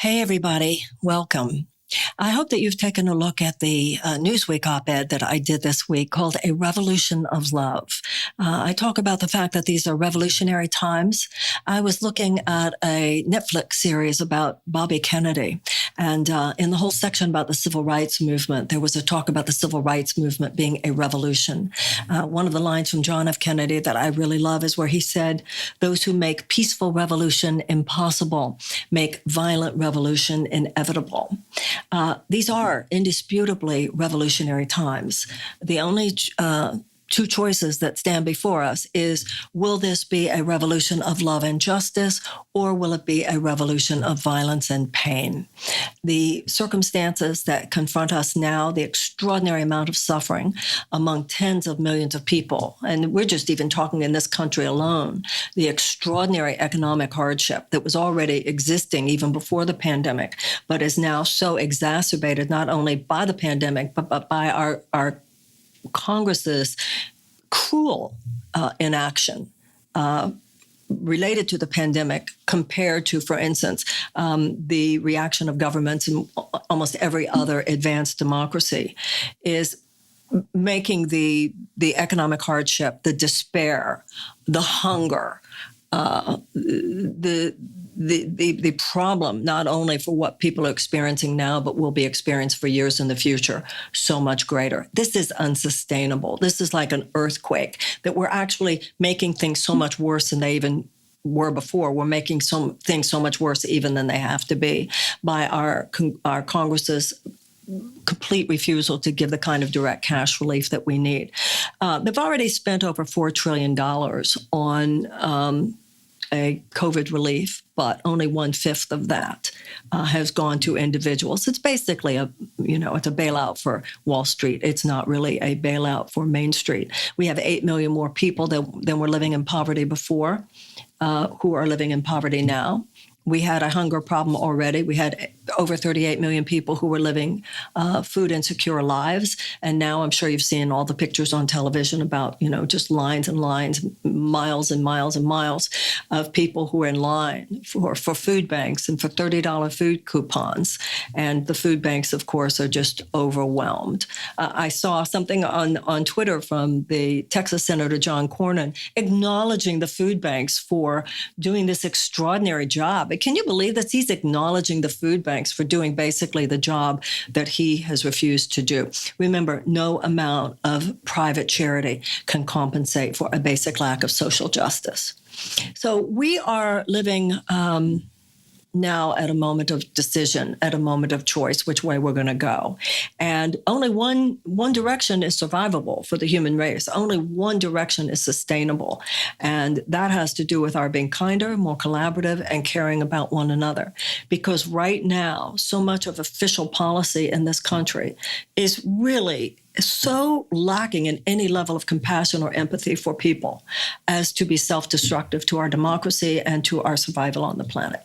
Hey, everybody. Welcome. I hope that you've taken a look at the Newsweek op-ed that I did this week called A Revolution of Love. I talk about the fact that these are revolutionary times. I was looking at a Netflix series about Bobby Kennedy, and in the whole section about the civil rights movement, there was a talk about the civil rights movement being a revolution. One of the lines from John F. Kennedy that I really love is where he said, "Those who make peaceful revolution impossible make violent revolution inevitable." These are indisputably revolutionary times. The only two choices that stand before us is, will this be a revolution of love and justice, or will it be a revolution of violence and pain? The circumstances that confront us now, the extraordinary amount of suffering among tens of millions of people, and we're just even talking in this country alone, the extraordinary economic hardship that was already existing even before the pandemic, but is now so exacerbated not only by the pandemic, but by our Congress's cruel inaction related to the pandemic compared to, for instance, the reaction of governments in almost every other advanced democracy, is making the economic hardship, the despair, the hunger, the problem, not only for what people are experiencing now, but will be experienced for years in the future, so much greater. This is unsustainable. This is like an earthquake, that we're actually making things so much worse than they even were before. We're making things so much worse even than they have to be by our Congress's complete refusal to give the kind of direct cash relief that we need. They've already spent over $4 trillion on a COVID relief, but only 1/5 of that has gone to individuals. It's basically it's a bailout for Wall Street. It's not really a bailout for Main Street. We have 8 million more people than were living in poverty before, who are living in poverty now. We had a hunger problem already. We had over 38 million people who were living food insecure lives. And now I'm sure you've seen all the pictures on television about, just lines and lines, miles and miles and miles of people who are in line for food banks and for $30 food coupons. And the food banks, of course, are just overwhelmed. I saw something on Twitter from the Texas Senator John Cornyn acknowledging the food banks for doing this extraordinary job. Can you believe that he's acknowledging the food banks for doing basically the job that he has refused to do? Remember, no amount of private charity can compensate for a basic lack of social justice. So we are living now at a moment of decision, at a moment of choice, which way we're going to go. And only one direction is survivable for the human race. Only one direction is sustainable. And that has to do with our being kinder, more collaborative, and caring about one another. Because right now, so much of official policy in this country is really so lacking in any level of compassion or empathy for people as to be self-destructive to our democracy and to our survival on the planet.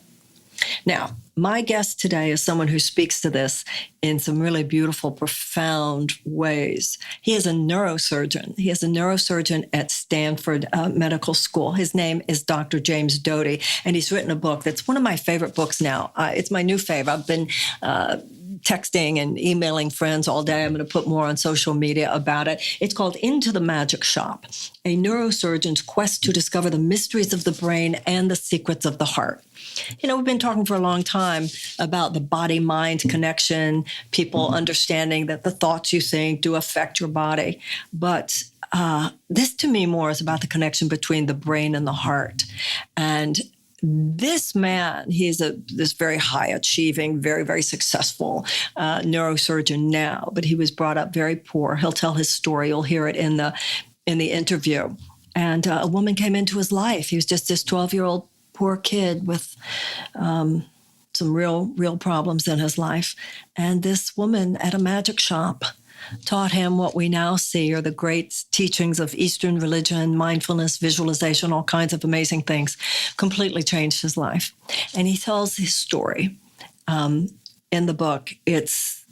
Now, my guest today is someone who speaks to this in some really beautiful, profound ways. He is a neurosurgeon. He is a neurosurgeon at Stanford Medical School. His name is Dr. James Doty, and he's written a book that's one of my favorite books now. It's my new fave. I've been texting and emailing friends all day. I'm going to put more on social media about it. It's called Into the Magic Shop, a neurosurgeon's quest to discover the mysteries of the brain and the secrets of the heart. We've been talking for a long time about the body-mind connection, people understanding that the thoughts you think do affect your body. But this, to me, more is about the connection between the brain and the heart. And this man, he's this very high-achieving, very, very successful neurosurgeon now, but he was brought up very poor. He'll tell his story. You'll hear it in the interview. And a woman came into his life. He was just this 12-year-old poor kid with some real problems in his life. And this woman at a magic shop taught him what we now see are the great teachings of Eastern religion, mindfulness, visualization, all kinds of amazing things, completely changed his life. And he tells his story in the book. It's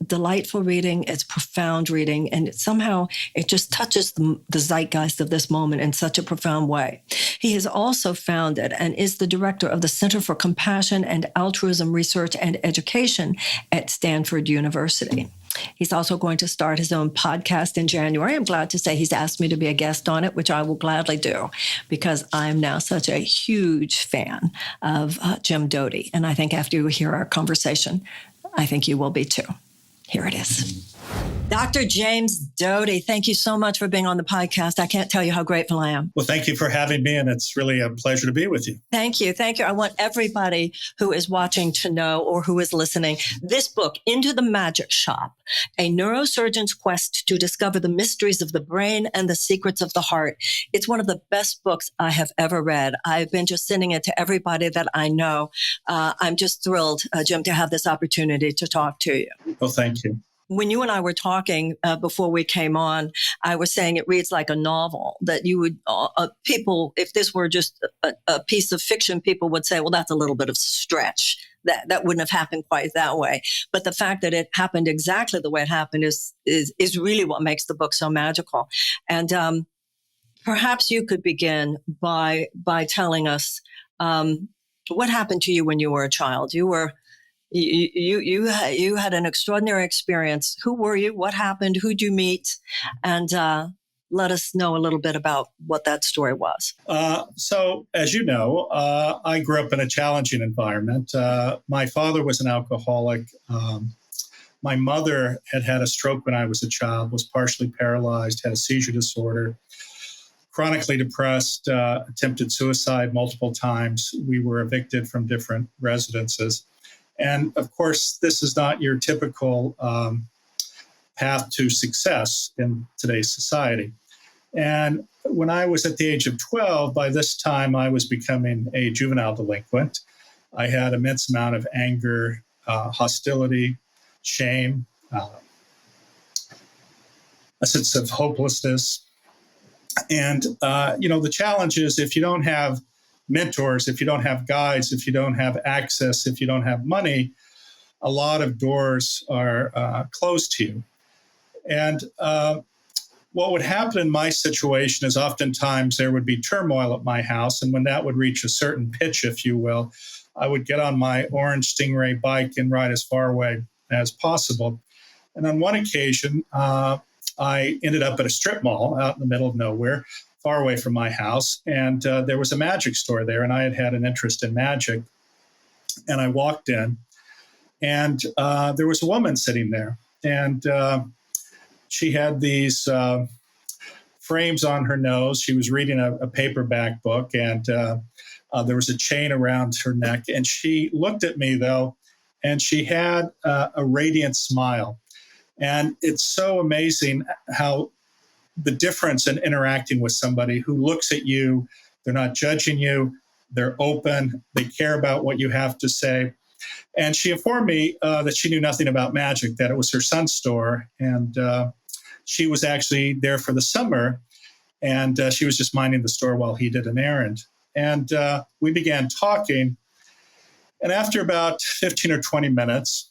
delightful reading. It's profound reading. And it just touches the zeitgeist of this moment in such a profound way. He has also founded and is the director of the Center for Compassion and Altruism Research and Education at Stanford University. He's also going to start his own podcast in January. I'm glad to say he's asked me to be a guest on it, which I will gladly do because I'm now such a huge fan of Jim Doty. And I think after you hear our conversation, I think you will be too. Here it is. Dr. James Doty, thank you so much for being on the podcast. I can't tell you how grateful I am. Well, thank you for having me, and it's really a pleasure to be with you. Thank you. Thank you. I want everybody who is watching to know, or who is listening, this book, Into the Magic Shop, A Neurosurgeon's Quest to Discover the Mysteries of the Brain and the Secrets of the Heart. It's one of the best books I have ever read. I've been just sending it to everybody that I know. I'm just thrilled, Jim, to have this opportunity to talk to you. Well, thank you. When you and I were talking before we came on, I was saying it reads like a novel that you would, people, if this were just a piece of fiction, people would say, well, that's a little bit of stretch. That wouldn't have happened quite that way. But the fact that it happened exactly the way it happened is really what makes the book so magical. And perhaps you could begin by telling us what happened to you when you were a child. You had an extraordinary experience. Who were you? What happened? Who'd you meet? And let us know a little bit about what that story was. So, as you know, I grew up in a challenging environment. My father was an alcoholic. My mother had a stroke when I was a child, was partially paralyzed, had a seizure disorder, chronically depressed, attempted suicide multiple times. We were evicted from different residences. And of course, this is not your typical path to success in today's society. And when I was at the age of 12, by this time, I was becoming a juvenile delinquent. I had immense amount of anger, hostility, shame, a sense of hopelessness. And, the challenge is if you don't have mentors, if you don't have guides, if you don't have access, if you don't have money, a lot of doors are closed to you. And what would happen in my situation is oftentimes there would be turmoil at my house. And when that would reach a certain pitch, if you will, I would get on my orange Stingray bike and ride as far away as possible. And on one occasion, I ended up at a strip mall out in the middle of nowhere, far away from my house. And there was a magic store there, and I had an interest in magic. And I walked in, and there was a woman sitting there. And she had these frames on her nose. She was reading a paperback book, and there was a chain around her neck. And she looked at me, though, and she had a radiant smile. And it's so amazing how the difference in interacting with somebody who looks at you, they're not judging you, they're open, they care about what you have to say. And she informed me that she knew nothing about magic, that it was her son's store. And she was actually there for the summer, and she was just minding the store while he did an errand. And we began talking. And after about 15 or 20 minutes,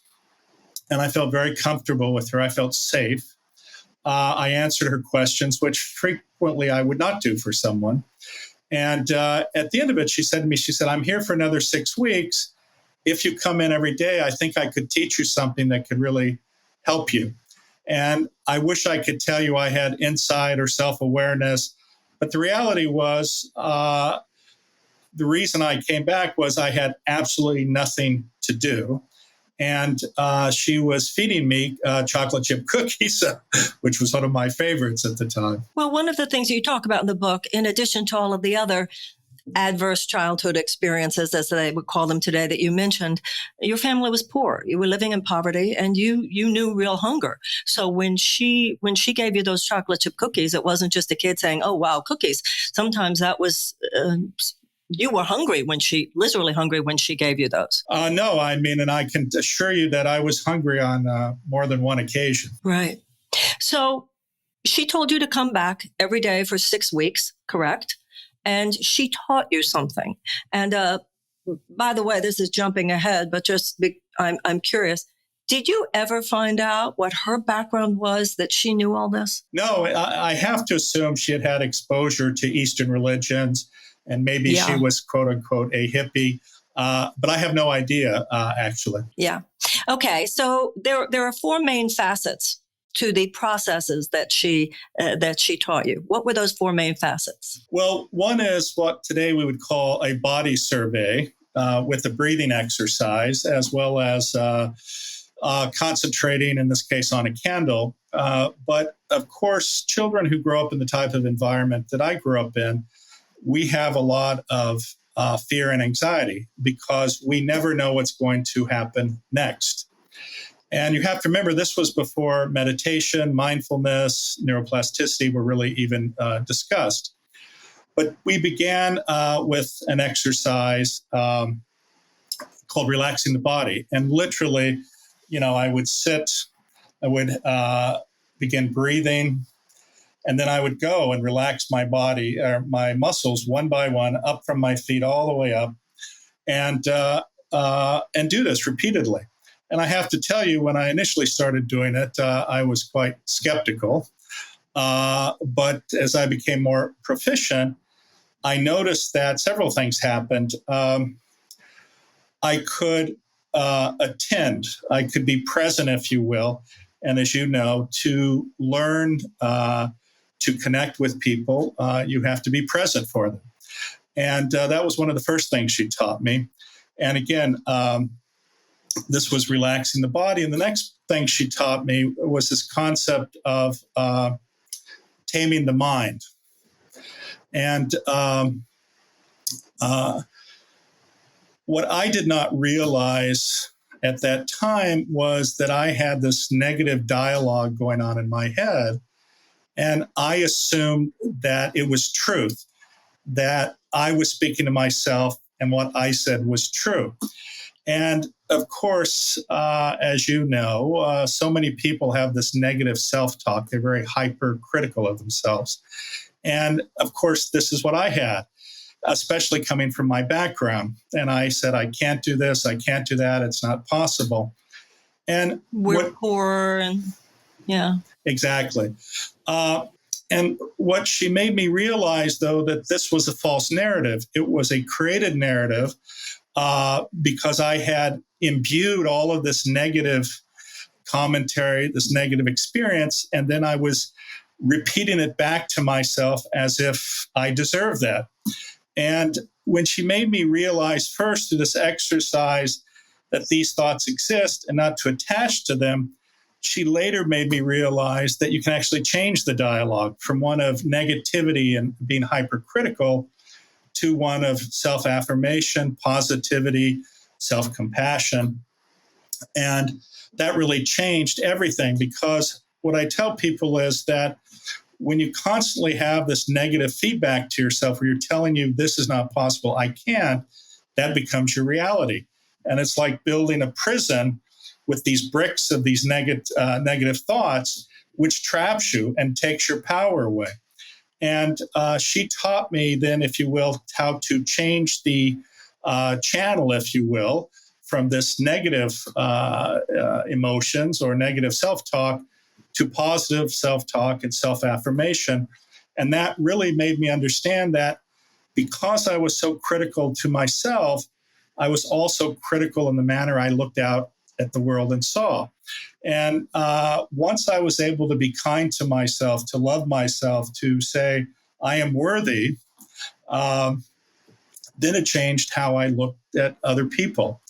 and I felt very comfortable with her, I felt safe. I answered her questions, which frequently I would not do for someone. And at the end of it, she said to me, I'm here for another 6 weeks. If you come in every day, I think I could teach you something that could really help you. And I wish I could tell you I had insight or self-awareness. But the reality was the reason I came back was I had absolutely nothing to do. And she was feeding me chocolate chip cookies, which was one of my favorites at the time. Well, one of the things you talk about in the book, in addition to all of the other adverse childhood experiences, as they would call them today, that you mentioned, your family was poor. You were living in poverty, and you knew real hunger. So when she gave you those chocolate chip cookies, it wasn't just a kid saying, "Oh, wow, cookies." Sometimes that was you were hungry literally hungry when she gave you those. No, and I can assure you that I was hungry on more than one occasion. Right. So she told you to come back every day for 6 weeks, correct? And she taught you something. And by the way, this is jumping ahead, but I'm curious. Did you ever find out what her background was, that she knew all this? No, I have to assume she had had exposure to Eastern religions, and maybe she Yeah. was, quote unquote, a hippie. But I have no idea, actually. Yeah. Okay. So there are four main facets to the processes that she taught you. What were those four main facets? Well, one is what today we would call a body survey with a breathing exercise, as well as concentrating, in this case, on a candle. But of course, children who grow up in the type of environment that I grew up in, we have a lot of fear and anxiety because we never know what's going to happen next. And you have to remember, this was before meditation, mindfulness, neuroplasticity were really even discussed. But we began with an exercise called relaxing the body. And literally, I would sit, I would begin breathing, and then I would go and relax my body, or my muscles one by one, up from my feet all the way up, and do this repeatedly. And I have to tell you, when I initially started doing it, I was quite skeptical. But as I became more proficient, I noticed that several things happened. I could attend, I could be present, if you will. And as you know, to learn to connect with people, you have to be present for them. And that was one of the first things she taught me. And again, this was relaxing the body. And the next thing she taught me was this concept of taming the mind. And what I did not realize at that time was that I had this negative dialogue going on in my head. And I assumed that it was truth, that I was speaking to myself and what I said was true. And of course, as you know, so many people have this negative self-talk. They're very hypercritical of themselves. And of course, this is what I had, especially coming from my background. And I said, I can't do this, I can't do that, it's not possible. And we're poor, and yeah. Exactly. And what she made me realize, though, that this was a false narrative. It was a created narrative because I had imbued all of this negative commentary, this negative experience, and then I was repeating it back to myself as if I deserved that. And when she made me realize first through this exercise that these thoughts exist and not to attach to them, she later made me realize that you can actually change the dialogue from one of negativity and being hypercritical to one of self-affirmation, positivity, self-compassion. And that really changed everything, because what I tell people is that when you constantly have this negative feedback to yourself where you're telling you this is not possible, I can't, that becomes your reality. And it's like building a prison with these bricks of these negative thoughts, which traps you and takes your power away. And she taught me then, if you will, how to change the channel, if you will, from this negative emotions or negative self-talk to positive self-talk and self-affirmation. And that really made me understand that because I was so critical to myself, I was also critical in the manner I looked out at the world and saw. And once I was able to be kind to myself, to love myself, to say, I am worthy, then it changed how I looked at other people.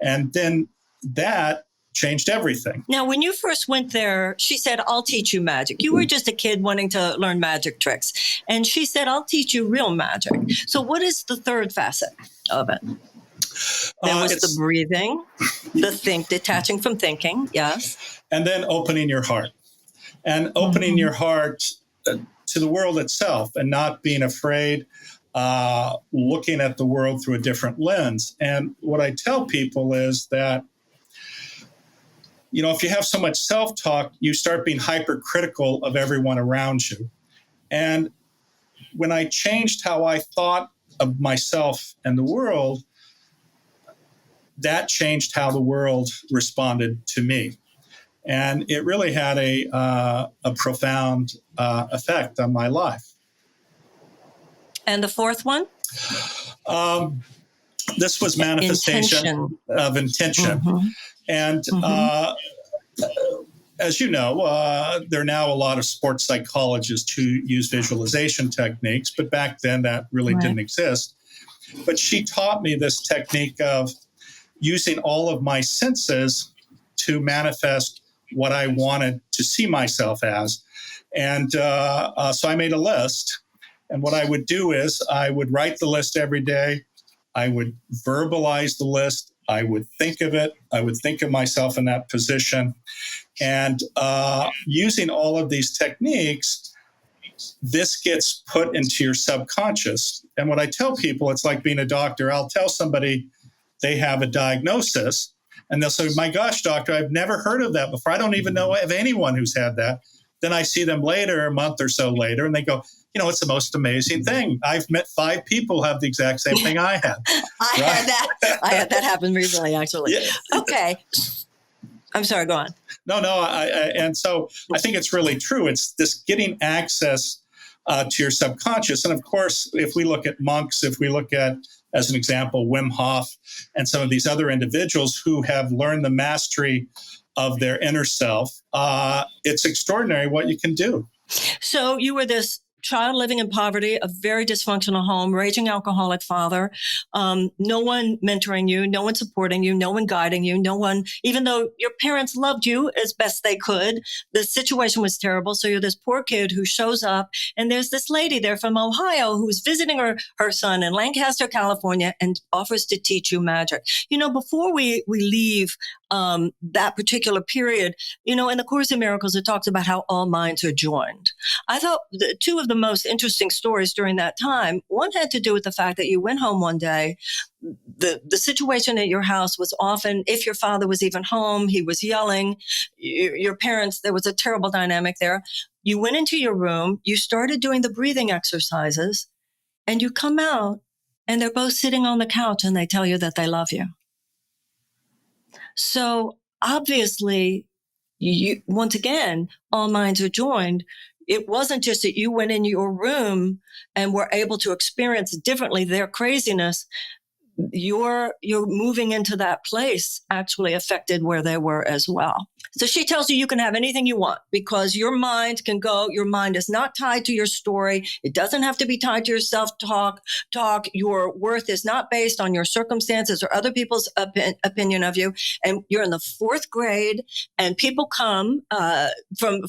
And then that changed everything. Now, when you first went there, she said, I'll teach you magic. You were just a kid wanting to learn magic tricks. And she said, I'll teach you real magic. So what is the third facet of it? There was the breathing, the detaching from thinking, yes. And then opening your heart. And opening your heart to the world itself and not being afraid, looking at the world through a different lens. And what I tell people is that, if you have so much self-talk, you start being hypercritical of everyone around you. And when I changed how I thought of myself and the world, that changed how the world responded to me. And it really had a profound effect on my life. And the fourth one? This was manifestation of intention. Mm-hmm. And as you know, there are now a lot of sports psychologists who use visualization techniques, but back then that really didn't exist. But she taught me this technique of using all of my senses to manifest what I wanted to see myself as. And so I made a list. And what I would do is I would write the list every day. I would verbalize the list. I would think of it. I would think of myself in that position. And using all of these techniques, this gets put into your subconscious. And what I tell people, it's like being a doctor. I'll tell somebody they have a diagnosis, and they'll say, my gosh, doctor, I've never heard of that before. I don't even know of anyone who's had that. Then I see them later, a month or so later, and they go, it's the most amazing thing. I've met 5 people who have the exact same thing I had. I had that happen recently, actually. Yeah. Okay. I'm sorry, go on. No. And so I think it's really true. It's this getting access to your subconscious. And of course, if we look at monks, if we look at, as an example, Wim Hof and some of these other individuals who have learned the mastery of their inner self, it's extraordinary what you can do. So you were this child living in poverty, a very dysfunctional home, raging alcoholic father, no one mentoring you, no one supporting you, no one guiding you, no one, even though your parents loved you as best they could, the situation was terrible. So you're this poor kid who shows up, and there's this lady there from Ohio who's visiting her son in Lancaster, California, and offers to teach you magic. Before we leave that particular period, in the Course in Miracles, it talks about how all minds are joined. I thought two of the most interesting stories during that time, one had to do with the fact that you went home one day. The situation at your house was often, if your father was even home, he was yelling. Your parents, there was a terrible dynamic there. You went into your room, you started doing the breathing exercises, and you come out, and they're both sitting on the couch, and they tell you that they love you. So obviously, once again, all minds are joined. It wasn't just that you went in your room and were able to experience differently their craziness. Your moving into that place actually affected where they were as well. So she tells you can have anything you want because your mind can go. Your mind is not tied to your story. It doesn't have to be tied to your self-talk. Your worth is not based on your circumstances or other people's opinion of you. And you're in the 4th grade, and people come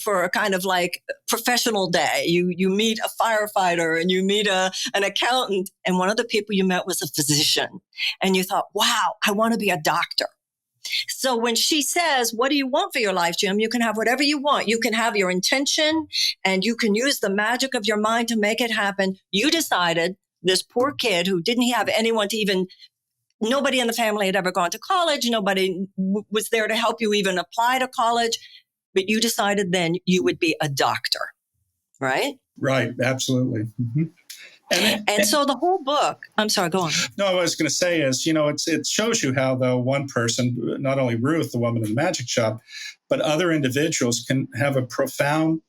for a kind of like professional day. You meet a firefighter and you meet an accountant, and one of the people you met was a physician. And you thought, wow, I want to be a doctor. So when she says, what do you want for your life, Jim? You can have whatever you want. You can have your intention, and you can use the magic of your mind to make it happen. You decided, this poor kid who didn't have anyone to even, nobody in the family had ever gone to college. Nobody was there to help you even apply to college. But you decided then you would be a doctor, right? Right. Absolutely. Mm-hmm. And so the whole book, I'm sorry, go on. No, what I was going to say is, it shows you how, though, one person, not only Ruth, the woman in the magic shop, but other individuals can have a profound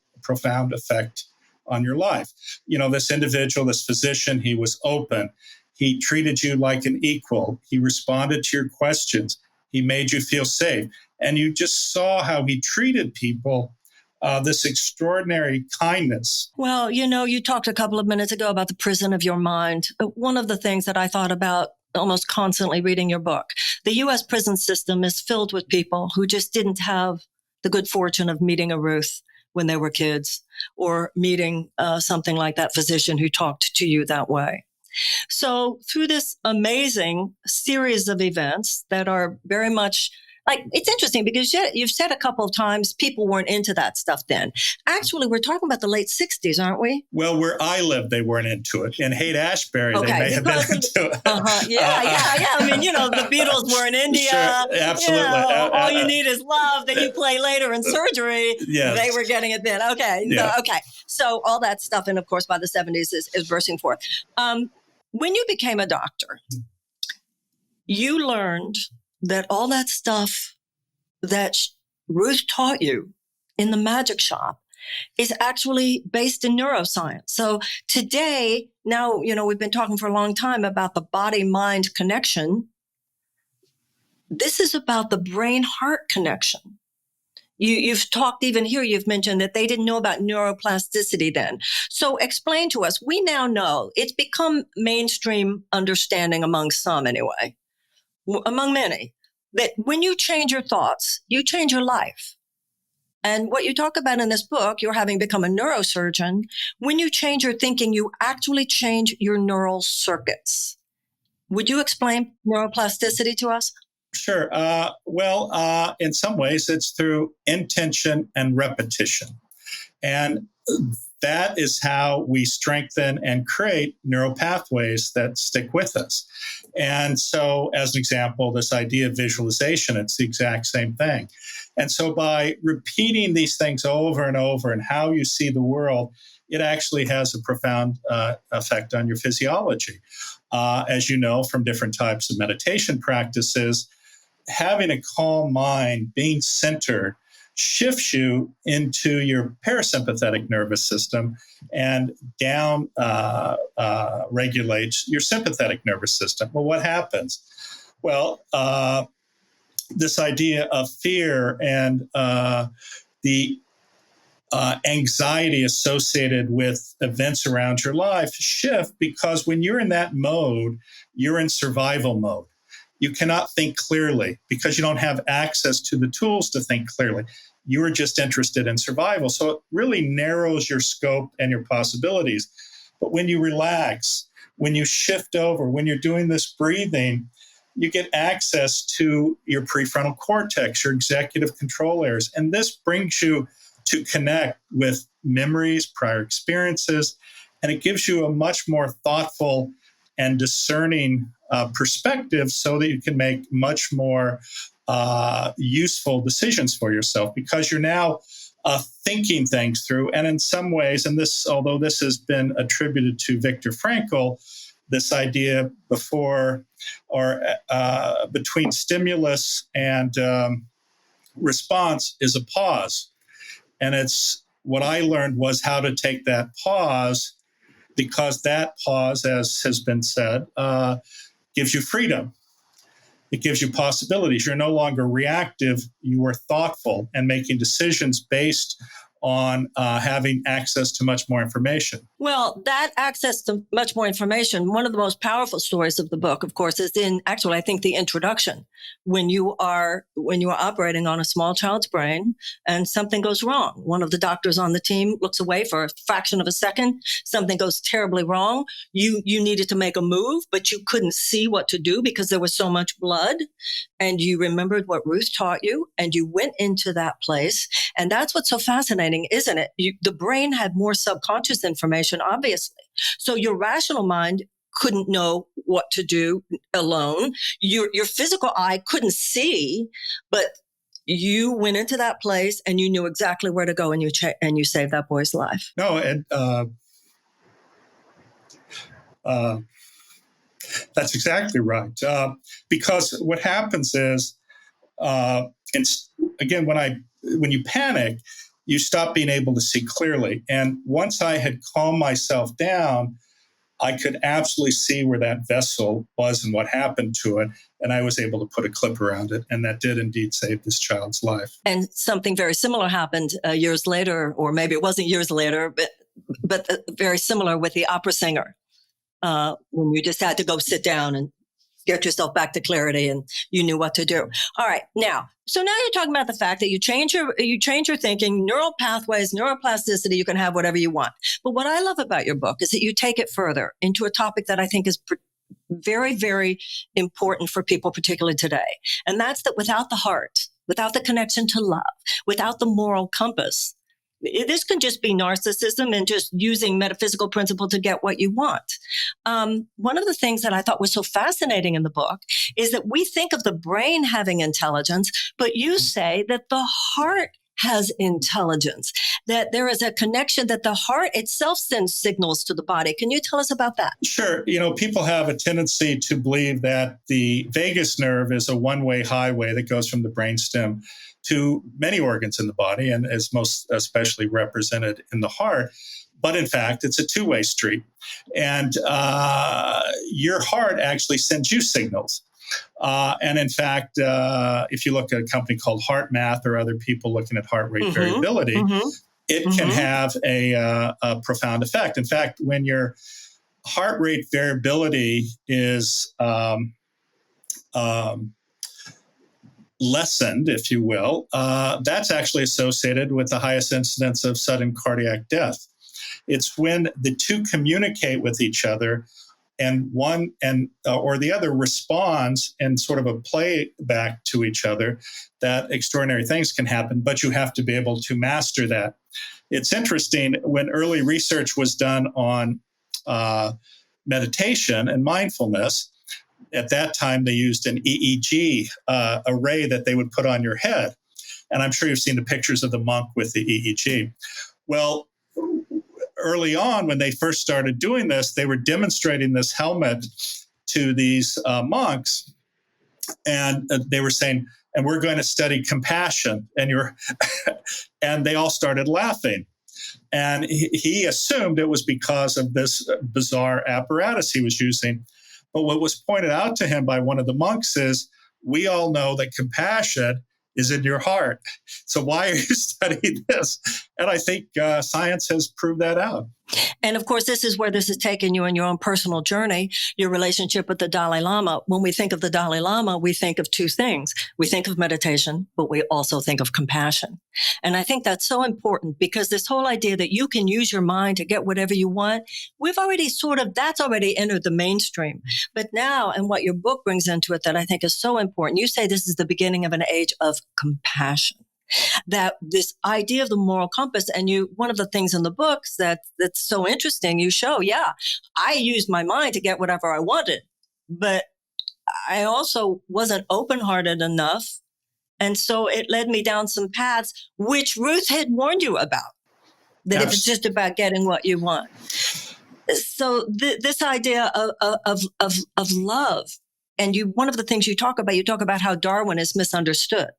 effect on your life. This individual, this physician, he was open. He treated you like an equal. He responded to your questions. He made you feel safe. And you just saw how he treated people. This extraordinary kindness. Well, you talked a couple of minutes ago about the prison of your mind. One of the things that I thought about almost constantly reading your book, the U.S. prison system is filled with people who just didn't have the good fortune of meeting a Ruth when they were kids, or meeting something like that physician who talked to you that way. So through this amazing series of events that are very much it's interesting because you've said a couple of times people weren't into that stuff then. Actually, we're talking about the late 60s, aren't we? Well, where I lived, they weren't into it. In Haight-Ashbury, they may have been into it. Yeah. I mean, the Beatles were in India. Sure, absolutely. All you need is love that you play later in surgery. Yes. They were getting it then. Okay. Yeah. So all that stuff, and of course, by the 70s is bursting forth. When you became a doctor, you learned that all that stuff that Ruth taught you in the magic shop is actually based in neuroscience. So today, now, we've been talking for a long time about the body-mind connection. This is about the brain-heart connection. You've talked even here, you've mentioned that they didn't know about neuroplasticity then. So explain to us, we now know it's become mainstream understanding among some anyway, among many, that when you change your thoughts, you change your life. And what you talk about in this book, you're having become a neurosurgeon. When you change your thinking, you actually change your neural circuits. Would you explain neuroplasticity to us? Sure. Well, in some ways, it's through intention and repetition. And that is how we strengthen and create neural pathways that stick with us. And so, as an example, this idea of visualization, it's the exact same thing. And so by repeating these things over and over and how you see the world, it actually has a profound effect on your physiology. As you know from different types of meditation practices, having a calm mind, being centered, shifts you into your parasympathetic nervous system and down regulates your sympathetic nervous system. Well, what happens? Well, this idea of fear and the anxiety associated with events around your life shift, because when you're in that mode, you're in survival mode. You cannot think clearly because you don't have access to the tools to think clearly. You are just interested in survival. So it really narrows your scope and your possibilities. But when you relax, when you shift over, when you're doing this breathing, you get access to your prefrontal cortex, your executive control areas. And this brings you to connect with memories, prior experiences, and it gives you a much more thoughtful and discerning perspective so that you can make much more useful decisions for yourself, because you're now thinking things through. And in some ways, and this, although this has been attributed to Viktor Frankl, this idea before or between stimulus and response is a pause. And it's what I learned was how to take that pause, because that pause, as has been said, gives you freedom. It gives you possibilities. You're no longer reactive. You are thoughtful and making decisions based on having access to much more information. Well, that access to much more information, one of the most powerful stories of the book, of course, is in actually, I think, the introduction. When you are operating on a small child's brain and something goes wrong, one of the doctors on the team looks away for a fraction of a second, something goes terribly wrong. You needed to make a move, but you couldn't see what to do because there was so much blood. And you remembered what Ruth taught you, and you went into that place. And that's what's so fascinating, isn't it? The brain had more subconscious information, obviously. So your rational mind couldn't know what to do alone. Your physical eye couldn't see, but you went into that place and you knew exactly where to go, and you saved that boy's life. No, and that's exactly right. Because what happens is, again, when you panic, you stop being able to see clearly. And once I had calmed myself down, I could absolutely see where that vessel was and what happened to it. And I was able to put a clip around it. And that did indeed save this child's life. And something very similar happened years later, or maybe it wasn't years later, but very similar with the opera singer. When you just had to go sit down and get yourself back to clarity and you knew what to do. All right. Now you're talking about the fact that you change your thinking, neural pathways, neuroplasticity, you can have whatever you want. But what I love about your book is that you take it further into a topic that I think is very, very important for people, particularly today. And that's that without the heart, without the connection to love, without the moral compass, this can just be narcissism and just using metaphysical principle to get what you want. One of the things that I thought was so fascinating in the book is that we think of the brain having intelligence, but you say that the heart has intelligence, that there is a connection, that the heart itself sends signals to the body. Can you tell us about that? Sure. People have a tendency to believe that the vagus nerve is a one-way highway that goes from the brainstem to many organs in the body, and is most especially represented in the heart. But in fact, it's a two-way street. And your heart actually sends you signals. And in fact, if you look at a company called Heart Math or other people looking at heart rate variability, it can have a profound effect. In fact, when your heart rate variability is lessened, if you will, that's actually associated with the highest incidence of sudden cardiac death. It's when the two communicate with each other and one or the other responds in sort of a playback to each other that extraordinary things can happen, but you have to be able to master that. It's interesting, when early research was done on meditation and mindfulness, at that time they used an EEG array that they would put on your head. And I'm sure you've seen the pictures of the monk with the EEG. Well, early on, when they first started doing this, they were demonstrating this helmet to these monks, and they were saying, and we're going to study compassion, and they all started laughing. And he assumed it was because of this bizarre apparatus he was using. But what was pointed out to him by one of the monks is, we all know that compassion is in your heart. So why are you studying this? And I think science has proved that out. And of course, this is where this has taken you in your own personal journey, your relationship with the Dalai Lama. When we think of the Dalai Lama, we think of two things. We think of meditation, but we also think of compassion. And I think that's so important, because this whole idea that you can use your mind to get whatever you want, that's already entered the mainstream. But now, and what your book brings into it that I think is so important, you say this is the beginning of an age of compassion. That this idea of the moral compass, and one of the things in the books that's so interesting, you show, I used my mind to get whatever I wanted, but I also wasn't open-hearted enough. And so it led me down some paths, which Ruth had warned you about, that if it's just about getting what you want. So this idea of love, and one of the things you talk about how Darwin is misunderstood.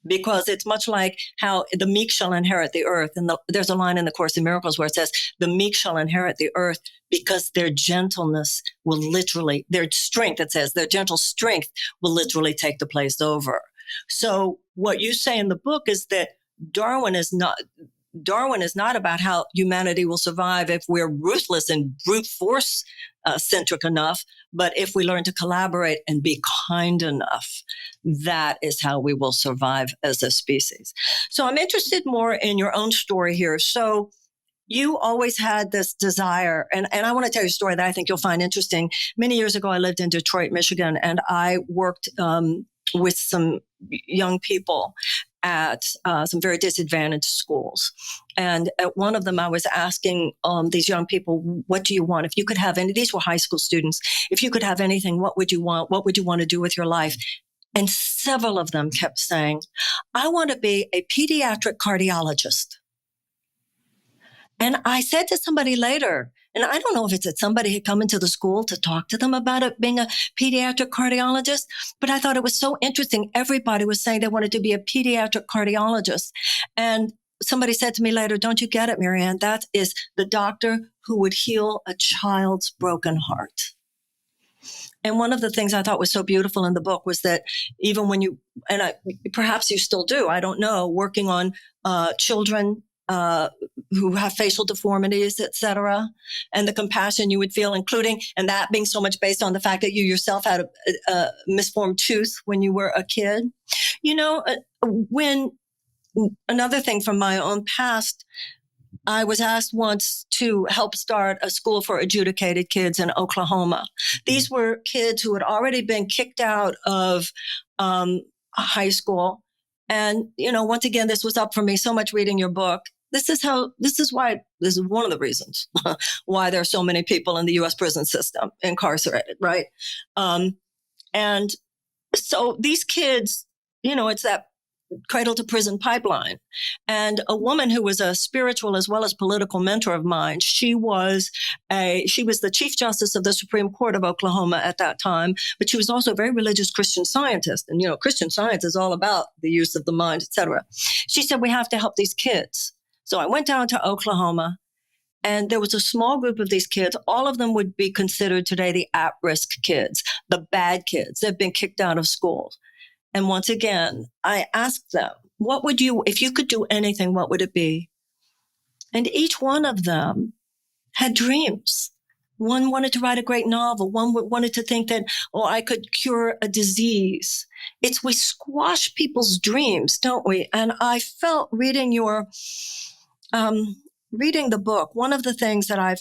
Because it's much like how the meek shall inherit the earth. And there's a line in the Course in Miracles where it says, the meek shall inherit the earth because their gentleness will literally, their strength, it says, their gentle strength will literally take the place over. So what you say in the book is that Darwin is not about how humanity will survive if we're ruthless and brute force centric enough, but if we learn to collaborate and be kind enough, that is how we will survive as a species. So I'm interested more in your own story here. So you always had this desire, and I want to tell you a story that I think you'll find interesting. Many years ago, I lived in Detroit, Michigan, and I worked with some young people at some very disadvantaged schools. And at one of them, I was asking these young people, what do you want? If you could have any, these were high school students, if you could have anything, what would you want? What would you want to do with your life? And several of them kept saying, I want to be a pediatric cardiologist. And I said to somebody later, and I don't know if it's that somebody had come into the school to talk to them about it being a pediatric cardiologist, but I thought it was so interesting. Everybody was saying they wanted to be a pediatric cardiologist. And somebody said to me later, don't you get it, Marianne? That is the doctor who would heal a child's broken heart. And one of the things I thought was so beautiful in the book was that even when perhaps you still do, I don't know, working on children who have facial deformities, et cetera, and the compassion you would feel, including, and that being so much based on the fact that you yourself had a misformed tooth when you were a kid. When another thing from my own past, I was asked once to help start a school for adjudicated kids in Oklahoma. These were kids who had already been kicked out of high school. And, once again, this was up for me so much reading your book. This is one of the reasons why there are so many people in the U.S. prison system incarcerated, right? And so these kids, it's that cradle to prison pipeline. And a woman who was a spiritual as well as political mentor of mine, she was the Chief Justice of the Supreme Court of Oklahoma at that time, but she was also a very religious Christian scientist. And, Christian Science is all about the use of the mind, et cetera. She said, we have to help these kids. So I went down to Oklahoma, and there was a small group of these kids. All of them would be considered today the at-risk kids, the bad kids. They've been kicked out of schools. And once again, I asked them, if you could do anything, what would it be? And each one of them had dreams. One wanted to write a great novel. One wanted to think that, I could cure a disease. We squash people's dreams, don't we? And I felt reading the book, one of the things that I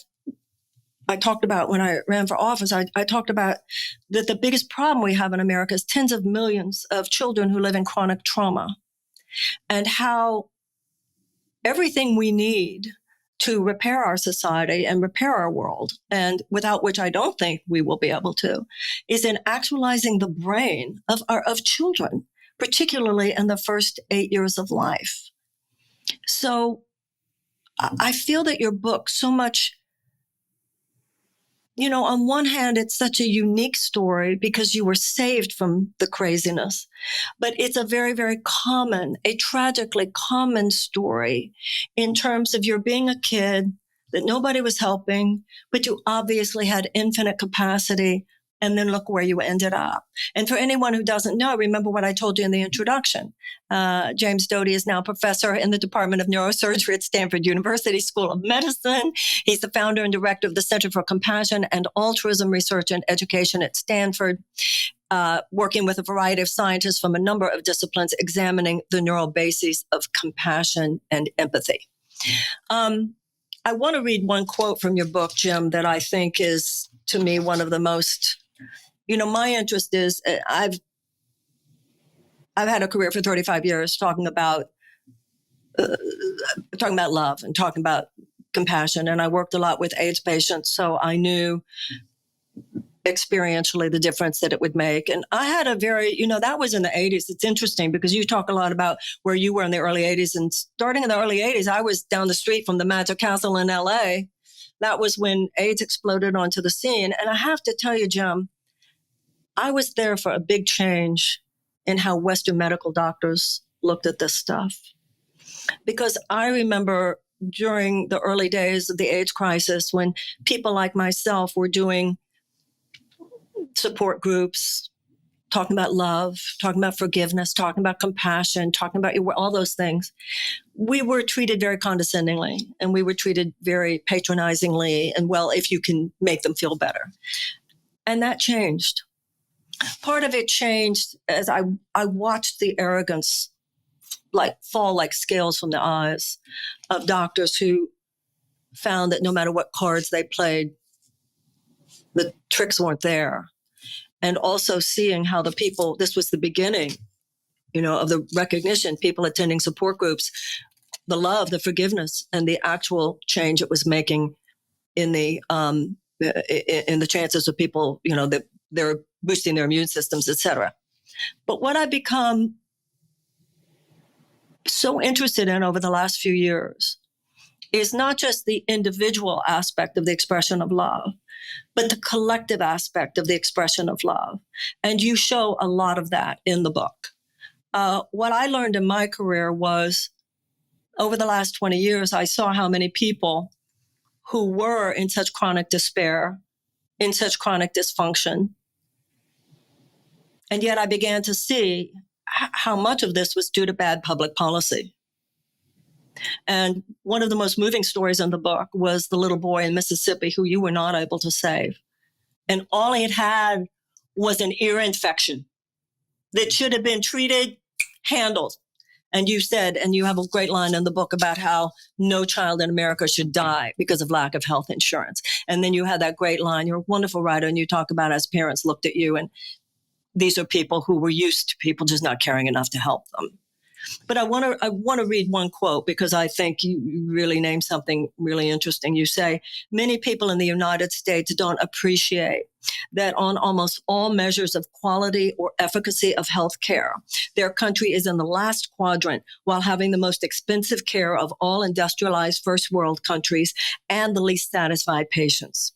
talked about when I ran for office, I talked about that the biggest problem we have in America is tens of millions of children who live in chronic trauma, and how everything we need to repair our society and repair our world, and without which I don't think we will be able to, is in actualizing the brain of children, particularly in the first 8 years of life. So I feel that your book so much, on one hand, it's such a unique story because you were saved from the craziness, but it's a very, very a tragically common story in terms of your being a kid that nobody was helping, but you obviously had infinite capacity. And then look where you ended up. And for anyone who doesn't know, remember what I told you in the introduction. James Doty is now professor in the Department of Neurosurgery at Stanford University School of Medicine. He's the founder and director of the Center for Compassion and Altruism Research and Education at Stanford, working with a variety of scientists from a number of disciplines, examining the neural bases of compassion and empathy. I want to read one quote from your book, Jim, that I think is, to me, one of the most... my interest is I've had a career for 35 years talking about love and talking about compassion. And I worked a lot with AIDS patients. So I knew experientially the difference that it would make. And I had a very, that was in the 80s. It's interesting because you talk a lot about where you were in the early 80s. And starting in the early 80s, I was down the street from the Magic Castle in LA. That was when AIDS exploded onto the scene. And I have to tell you, Jim, I was there for a big change in how Western medical doctors looked at this stuff. Because I remember during the early days of the AIDS crisis, when people like myself were doing support groups, talking about love, talking about forgiveness, talking about compassion, talking about all those things, we were treated very condescendingly, and we were treated very patronizingly, and if you can make them feel better. And that changed. Part of it changed as I watched the arrogance fall like scales from the eyes of doctors who found that no matter what cards they played, the tricks weren't there. And also seeing how the people, this was the beginning, of the recognition, people attending support groups, the love, the forgiveness, and the actual change it was making in the chances of people, that they're boosting their immune systems, et cetera. But what I've become so interested in over the last few years is not just the individual aspect of the expression of love, but the collective aspect of the expression of love. And you show a lot of that in the book. What I learned in my career was, over the last 20 years, I saw how many people who were in such chronic despair, in such chronic dysfunction, and yet I began to see how much of this was due to bad public policy. And one of the most moving stories in the book was the little boy in Mississippi who you were not able to save. And all he had was an ear infection that should have been treated, handled. And you said, and you have a great line in the book about how no child in America should die because of lack of health insurance. And then you had that great line, you're a wonderful writer, and you talk about as parents looked at you, and these are people who were used to people just not caring enough to help them. But I want to read one quote because I think you really named something really interesting. You say, many people in the United States don't appreciate that on almost all measures of quality or efficacy of health care, their country is in the last quadrant while having the most expensive care of all industrialized first world countries and the least satisfied patients.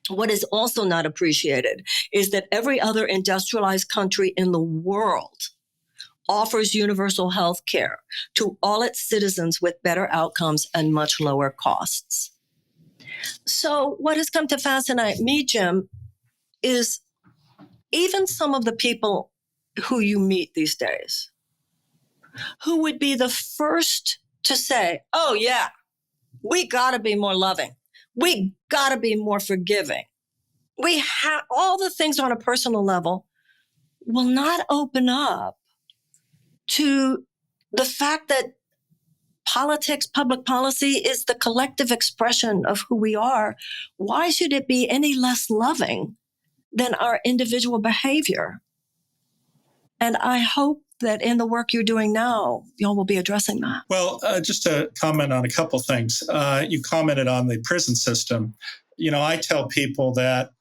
What is also not appreciated is that every other industrialized country in the world offers universal health care to all its citizens with better outcomes and much lower costs. So what has come to fascinate me, Jim, is even some of the people who you meet these days, who would be the first to say, oh yeah, we got to be more loving. We got to be more forgiving. We have all the things on a personal level will not open up to the fact that politics, public policy is the collective expression of who we are. Why should it be any less loving than our individual behavior? And I hope that in the work you're doing now, y'all will be addressing that. Well, just to comment on a couple things. You commented on the prison system. I tell people that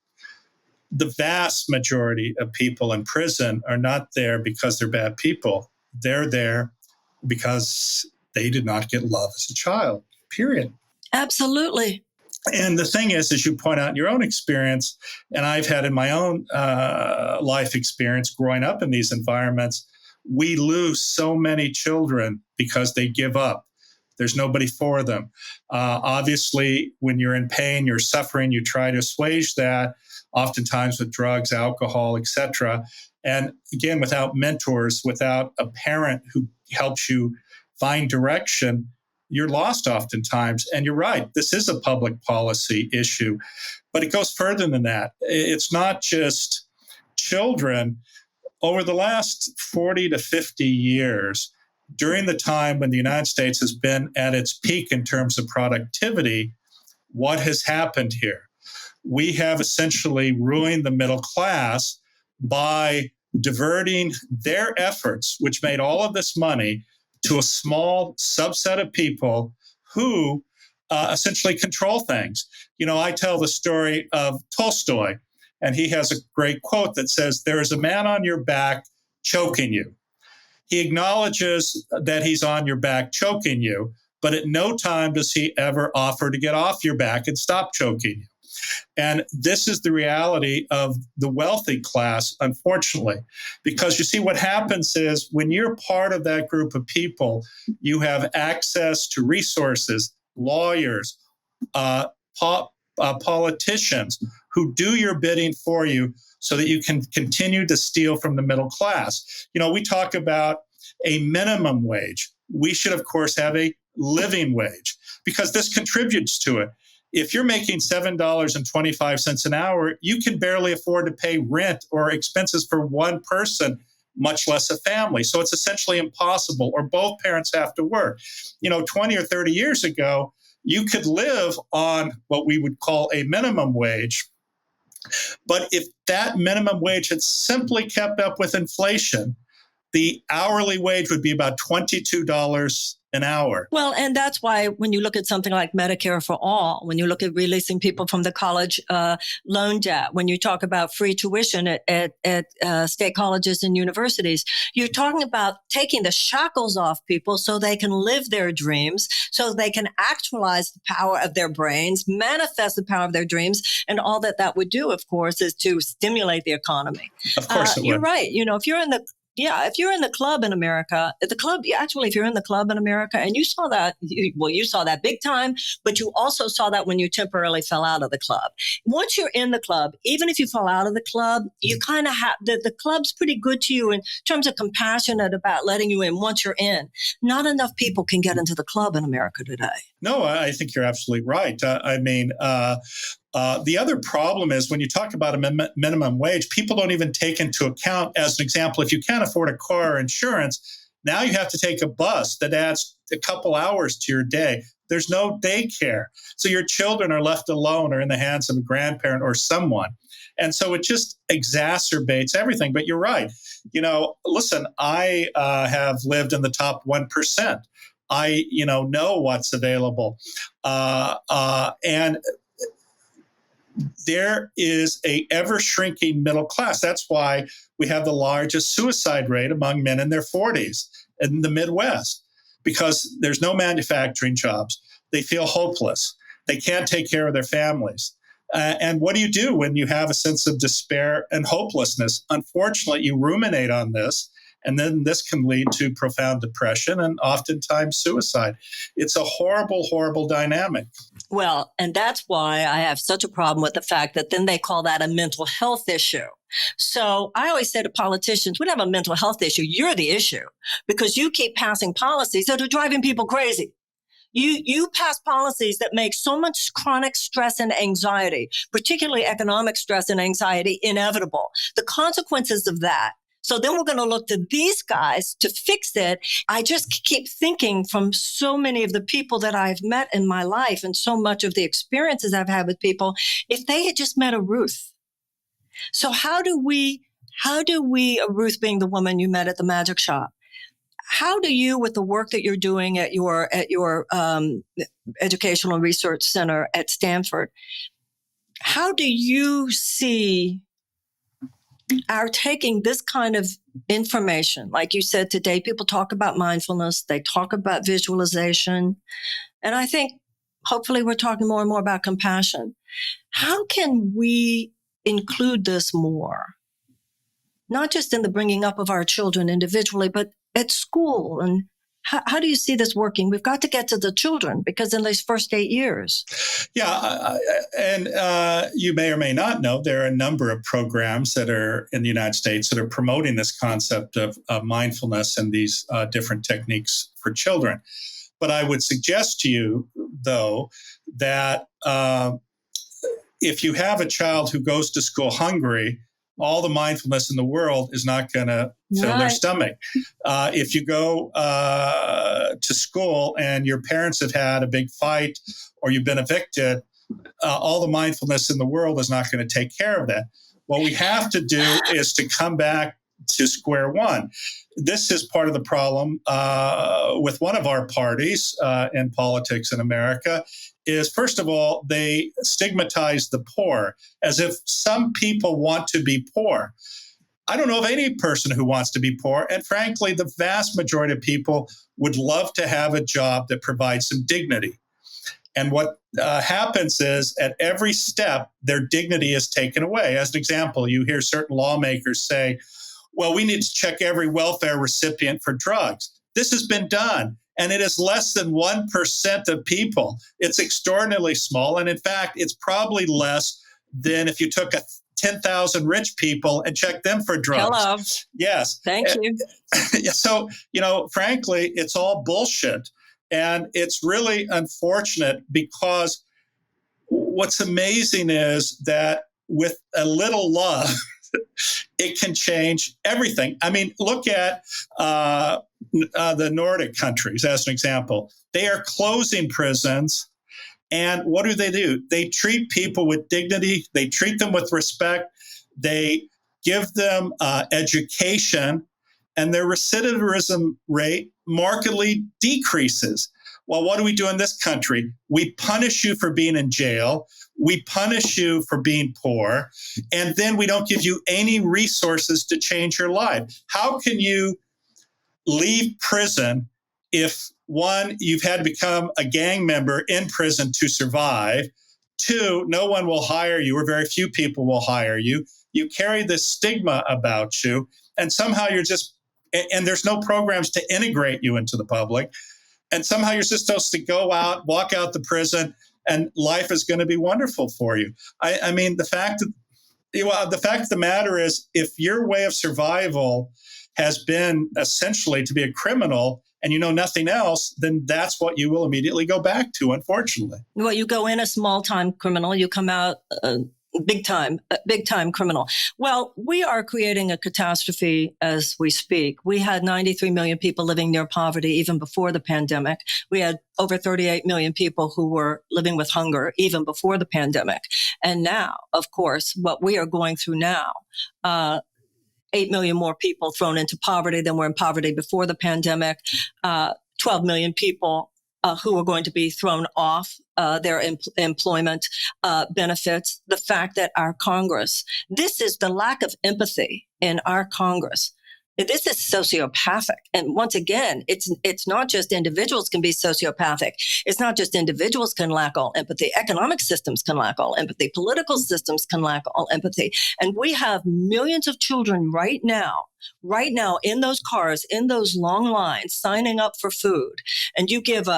the vast majority of people in prison are not there because they're bad people. They're there because they did not get love as a child, period. Absolutely. And the thing is, as you point out in your own experience, and I've had in my own life experience growing up in these environments, we lose so many children because they give up. There's nobody for them. Obviously, when you're in pain, you're suffering, you try to assuage that, oftentimes with drugs, alcohol, etc. And again, without mentors, without a parent who helps you find direction, you're lost oftentimes. And you're right, this is a public policy issue, but it goes further than that. It's not just children. Over the last 40 to 50 years, during the time when the United States has been at its peak in terms of productivity, what has happened here? We have essentially ruined the middle class by diverting their efforts, which made all of this money, to a small subset of people who essentially control things. I tell the story of Tolstoy, and he has a great quote that says, "There is a man on your back choking you." He acknowledges that he's on your back choking you, but at no time does he ever offer to get off your back and stop choking you. And this is the reality of the wealthy class, unfortunately, because you see what happens is when you're part of that group of people, you have access to resources, lawyers, politicians who do your bidding for you so that you can continue to steal from the middle class. We talk about a minimum wage. We should, of course, have a living wage because this contributes to it. If you're making $7.25 an hour, you can barely afford to pay rent or expenses for one person, much less a family. So it's essentially impossible, or both parents have to work. 20 or 30 years ago, you could live on what we would call a minimum wage. But if that minimum wage had simply kept up with inflation, the hourly wage would be about $22 an hour. Well, and that's why when you look at something like Medicare for all, when you look at releasing people from the college loan debt, when you talk about free tuition at state colleges and universities, you're talking about taking the shackles off people so they can live their dreams, so they can actualize the power of their brains, manifest the power of their dreams. And all that would do, of course, is to stimulate the economy. Of course it would. You're right. If you're in the club in America, if you're in the club in America and you saw that, you saw that big time, but you also saw that when you temporarily fell out of the club. Once you're in the club, even if you fall out of the club, you kind of have, the club's pretty good to you in terms of compassionate about letting you in once you're in. Not enough people can get into the club in America today. No, I think you're absolutely right. The other problem is when you talk about a minimum wage, people don't even take into account, as an example, if you can't afford a car or insurance, now you have to take a bus that adds a couple hours to your day. There's no daycare. So your children are left alone or in the hands of a grandparent or someone. And so it just exacerbates everything. But you're right. Listen, I have lived in the top 1%. I, know what's available. And there is a ever shrinking middle class. That's why we have the largest suicide rate among men in their 40s in the Midwest, because there's no manufacturing jobs. They feel hopeless. They can't take care of their families. And what do you do when you have a sense of despair and hopelessness? Unfortunately, you ruminate on this, and then this can lead to profound depression and oftentimes suicide. It's a horrible, horrible dynamic. Well, and that's why I have such a problem with the fact that then they call that a mental health issue. So I always say to politicians, we don't have a mental health issue. You're the issue, because you keep passing policies that are driving people crazy. You pass policies that make so much chronic stress and anxiety, particularly economic stress and anxiety, inevitable. The consequences of that. So then we're going to look to these guys to fix it. I just keep thinking from so many of the people that I've met in my life and so much of the experiences I've had with people, if they had just met a Ruth. So how do we, Ruth being the woman you met at the magic shop, how do you, with the work that you're doing at your educational research center at Stanford, how do you see our taking this kind of information? Like you said today, people talk about mindfulness, they talk about visualization, and I think hopefully we're talking more and more about compassion. How can we include this more? Not just in the bringing up of our children individually, but at school. And how do you see this working? We've got to get to the children, because in these first 8 years. Yeah. And you may or may not know, there are a number of programs that are in the United States that are promoting this concept of mindfulness and these different techniques for children. But I would suggest to you, though, that if you have a child who goes to school hungry, all the mindfulness in the world is not going to fill their stomach. If you go to school and your parents have had a big fight or you've been evicted, all the mindfulness in the world is not going to take care of that. What we have to do is to come back to square one. This is part of the problem with one of our parties in politics in America. Is, first of all, they stigmatize the poor as if some people want to be poor. I don't know of any person who wants to be poor. And frankly, the vast majority of people would love to have a job that provides some dignity. And what happens is at every step, their dignity is taken away. As an example, you hear certain lawmakers say, well, we need to check every welfare recipient for drugs. This has been done. And it is less than 1% of people. It's extraordinarily small. And in fact, it's probably less than if you took 10,000 rich people and checked them for drugs. Hello. Yes. Thank you. So, frankly, it's all bullshit. And it's really unfortunate, because what's amazing is that with a little love, it can change everything. I mean, look at the Nordic countries as an example. They are closing prisons. And what do? They treat people with dignity. They treat them with respect. They give them education, and their recidivism rate markedly decreases. Well, what do we do in this country? We punish you for being in jail. We punish you for being poor. And then we don't give you any resources to change your life. How can you leave prison if, one, you've had to become a gang member in prison to survive? Two, no one will hire you, or very few people will hire you. You carry this stigma about you, and somehow and there's no programs to integrate you into the public. And somehow you're just supposed to go out, walk out the prison, and life is going to be wonderful for you. I mean, the fact of the matter is, if your way of survival has been essentially to be a criminal and you know nothing else, then that's what you will immediately go back to, unfortunately. Well, you go in a small-time criminal, you come out big time criminal. Well, we are creating a catastrophe as we speak. We had 93 million people living near poverty even before the pandemic. We had over 38 million people who were living with hunger even before the pandemic. And now, of course, what we are going through now, 8 million more people thrown into poverty than were in poverty before the pandemic, 12 million people who are going to be thrown off their employment benefits. The fact that our Congress, this is the lack of empathy in our Congress. This is sociopathic. And once again, it's not just individuals can be sociopathic. It's not just individuals can lack all empathy. Economic systems can lack all empathy. Political systems can lack all empathy. And we have millions of children right now in those cars, in those long lines, signing up for food. And you give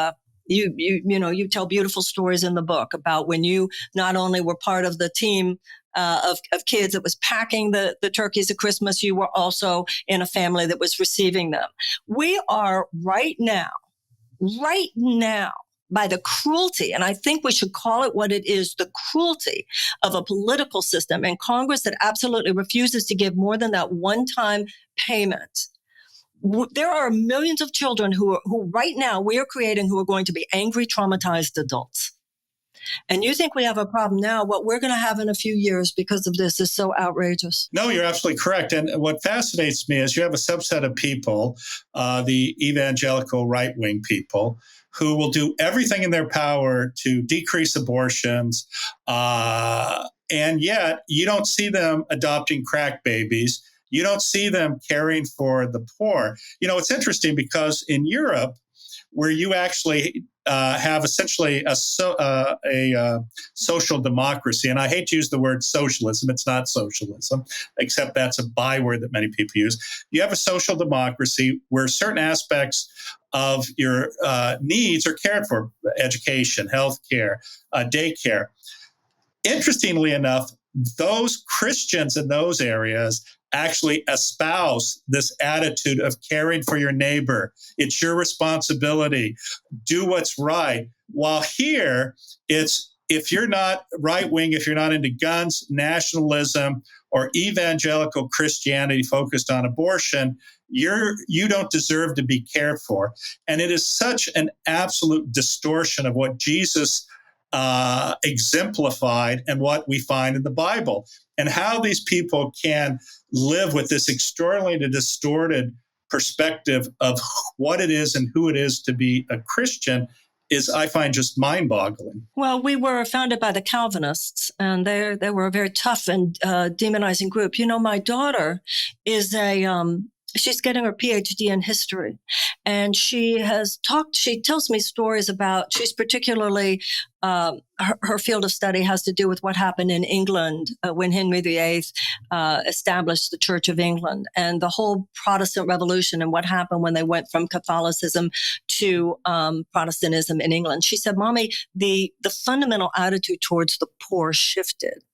you tell beautiful stories in the book about when you not only were part of the team of kids that was packing the turkeys at Christmas, you were also in a family that was receiving them. We are right now, by the cruelty, and I think we should call it what it is, the cruelty of a political system and Congress that absolutely refuses to give more than that one-time payment. There are millions of children who right now we are creating who are going to be angry, traumatized adults. And you think we have a problem now, what we're going to have in a few years because of this is so outrageous. No, you're absolutely correct. And what fascinates me is you have a subset of people, the evangelical right-wing people, who will do everything in their power to decrease abortions. And yet you don't see them adopting crack babies. You don't see them caring for the poor. You know, it's interesting because in Europe, where you actually have essentially a social democracy, and I hate to use the word socialism, it's not socialism, except that's a byword that many people use. You have a social democracy where certain aspects of your needs are cared for: education, healthcare, daycare. Interestingly enough, those Christians in those areas actually espouse this attitude of caring for your neighbor. It's your responsibility. Do what's right. While here, it's if you're not right-wing, if you're not into guns, nationalism, or evangelical Christianity focused on abortion, you don't deserve to be cared for. And it is such an absolute distortion of what Jesus exemplified and what we find in the Bible, and how these people can live with this extraordinarily distorted perspective of what it is and who it is to be a Christian is, I find, just mind-boggling. Well, we were founded by the Calvinists, and they were a very tough and demonizing group. You know, my daughter is she's getting her PhD in history, and she tells me stories about, she's particularly, her field of study has to do with what happened in England when Henry VIII established the Church of England, and the whole Protestant Revolution and what happened when they went from Catholicism to Protestantism in England. She said, Mommy, the fundamental attitude towards the poor shifted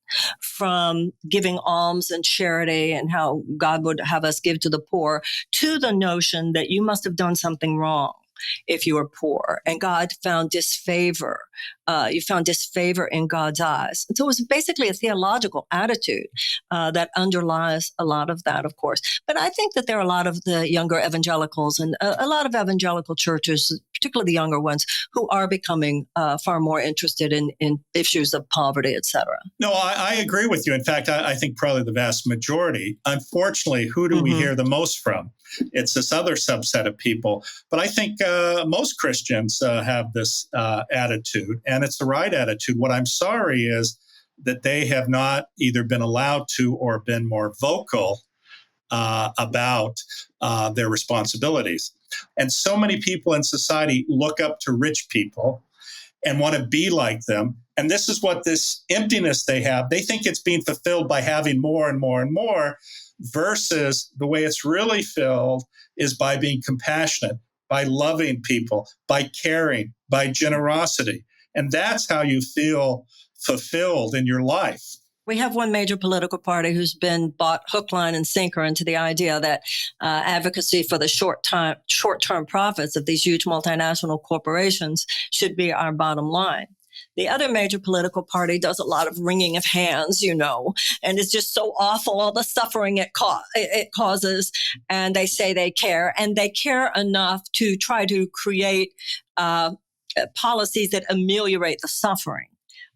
from giving alms and charity and how God would have us give to the poor to the notion that you must have done something wrong if you were poor, and God found disfavor. You found disfavor in God's eyes. And so it was basically a theological attitude that underlies a lot of that, of course. But I think that there are a lot of the younger evangelicals and a lot of evangelical churches, particularly the younger ones, who are becoming far more interested in issues of poverty, et cetera. No, I agree with you. In fact, I think probably the vast majority. Unfortunately, who do we hear the most from? It's this other subset of people. But I think most Christians have this attitude, and it's the right attitude. What I'm sorry is that they have not either been allowed to or been more vocal about their responsibilities. And so many people in society look up to rich people and want to be like them. And this is what this emptiness they have. They think it's being fulfilled by having more and more and more, versus the way it's really filled is by being compassionate, by loving people, by caring, by generosity. And that's how you feel fulfilled in your life. We have one major political party who's been bought hook, line, and sinker into the idea that advocacy for the short-term profits of these huge multinational corporations should be our bottom line. The other major political party does a lot of wringing of hands, and it's just so awful, all the suffering it causes. And they say they care, and they care enough to try to create policies that ameliorate the suffering.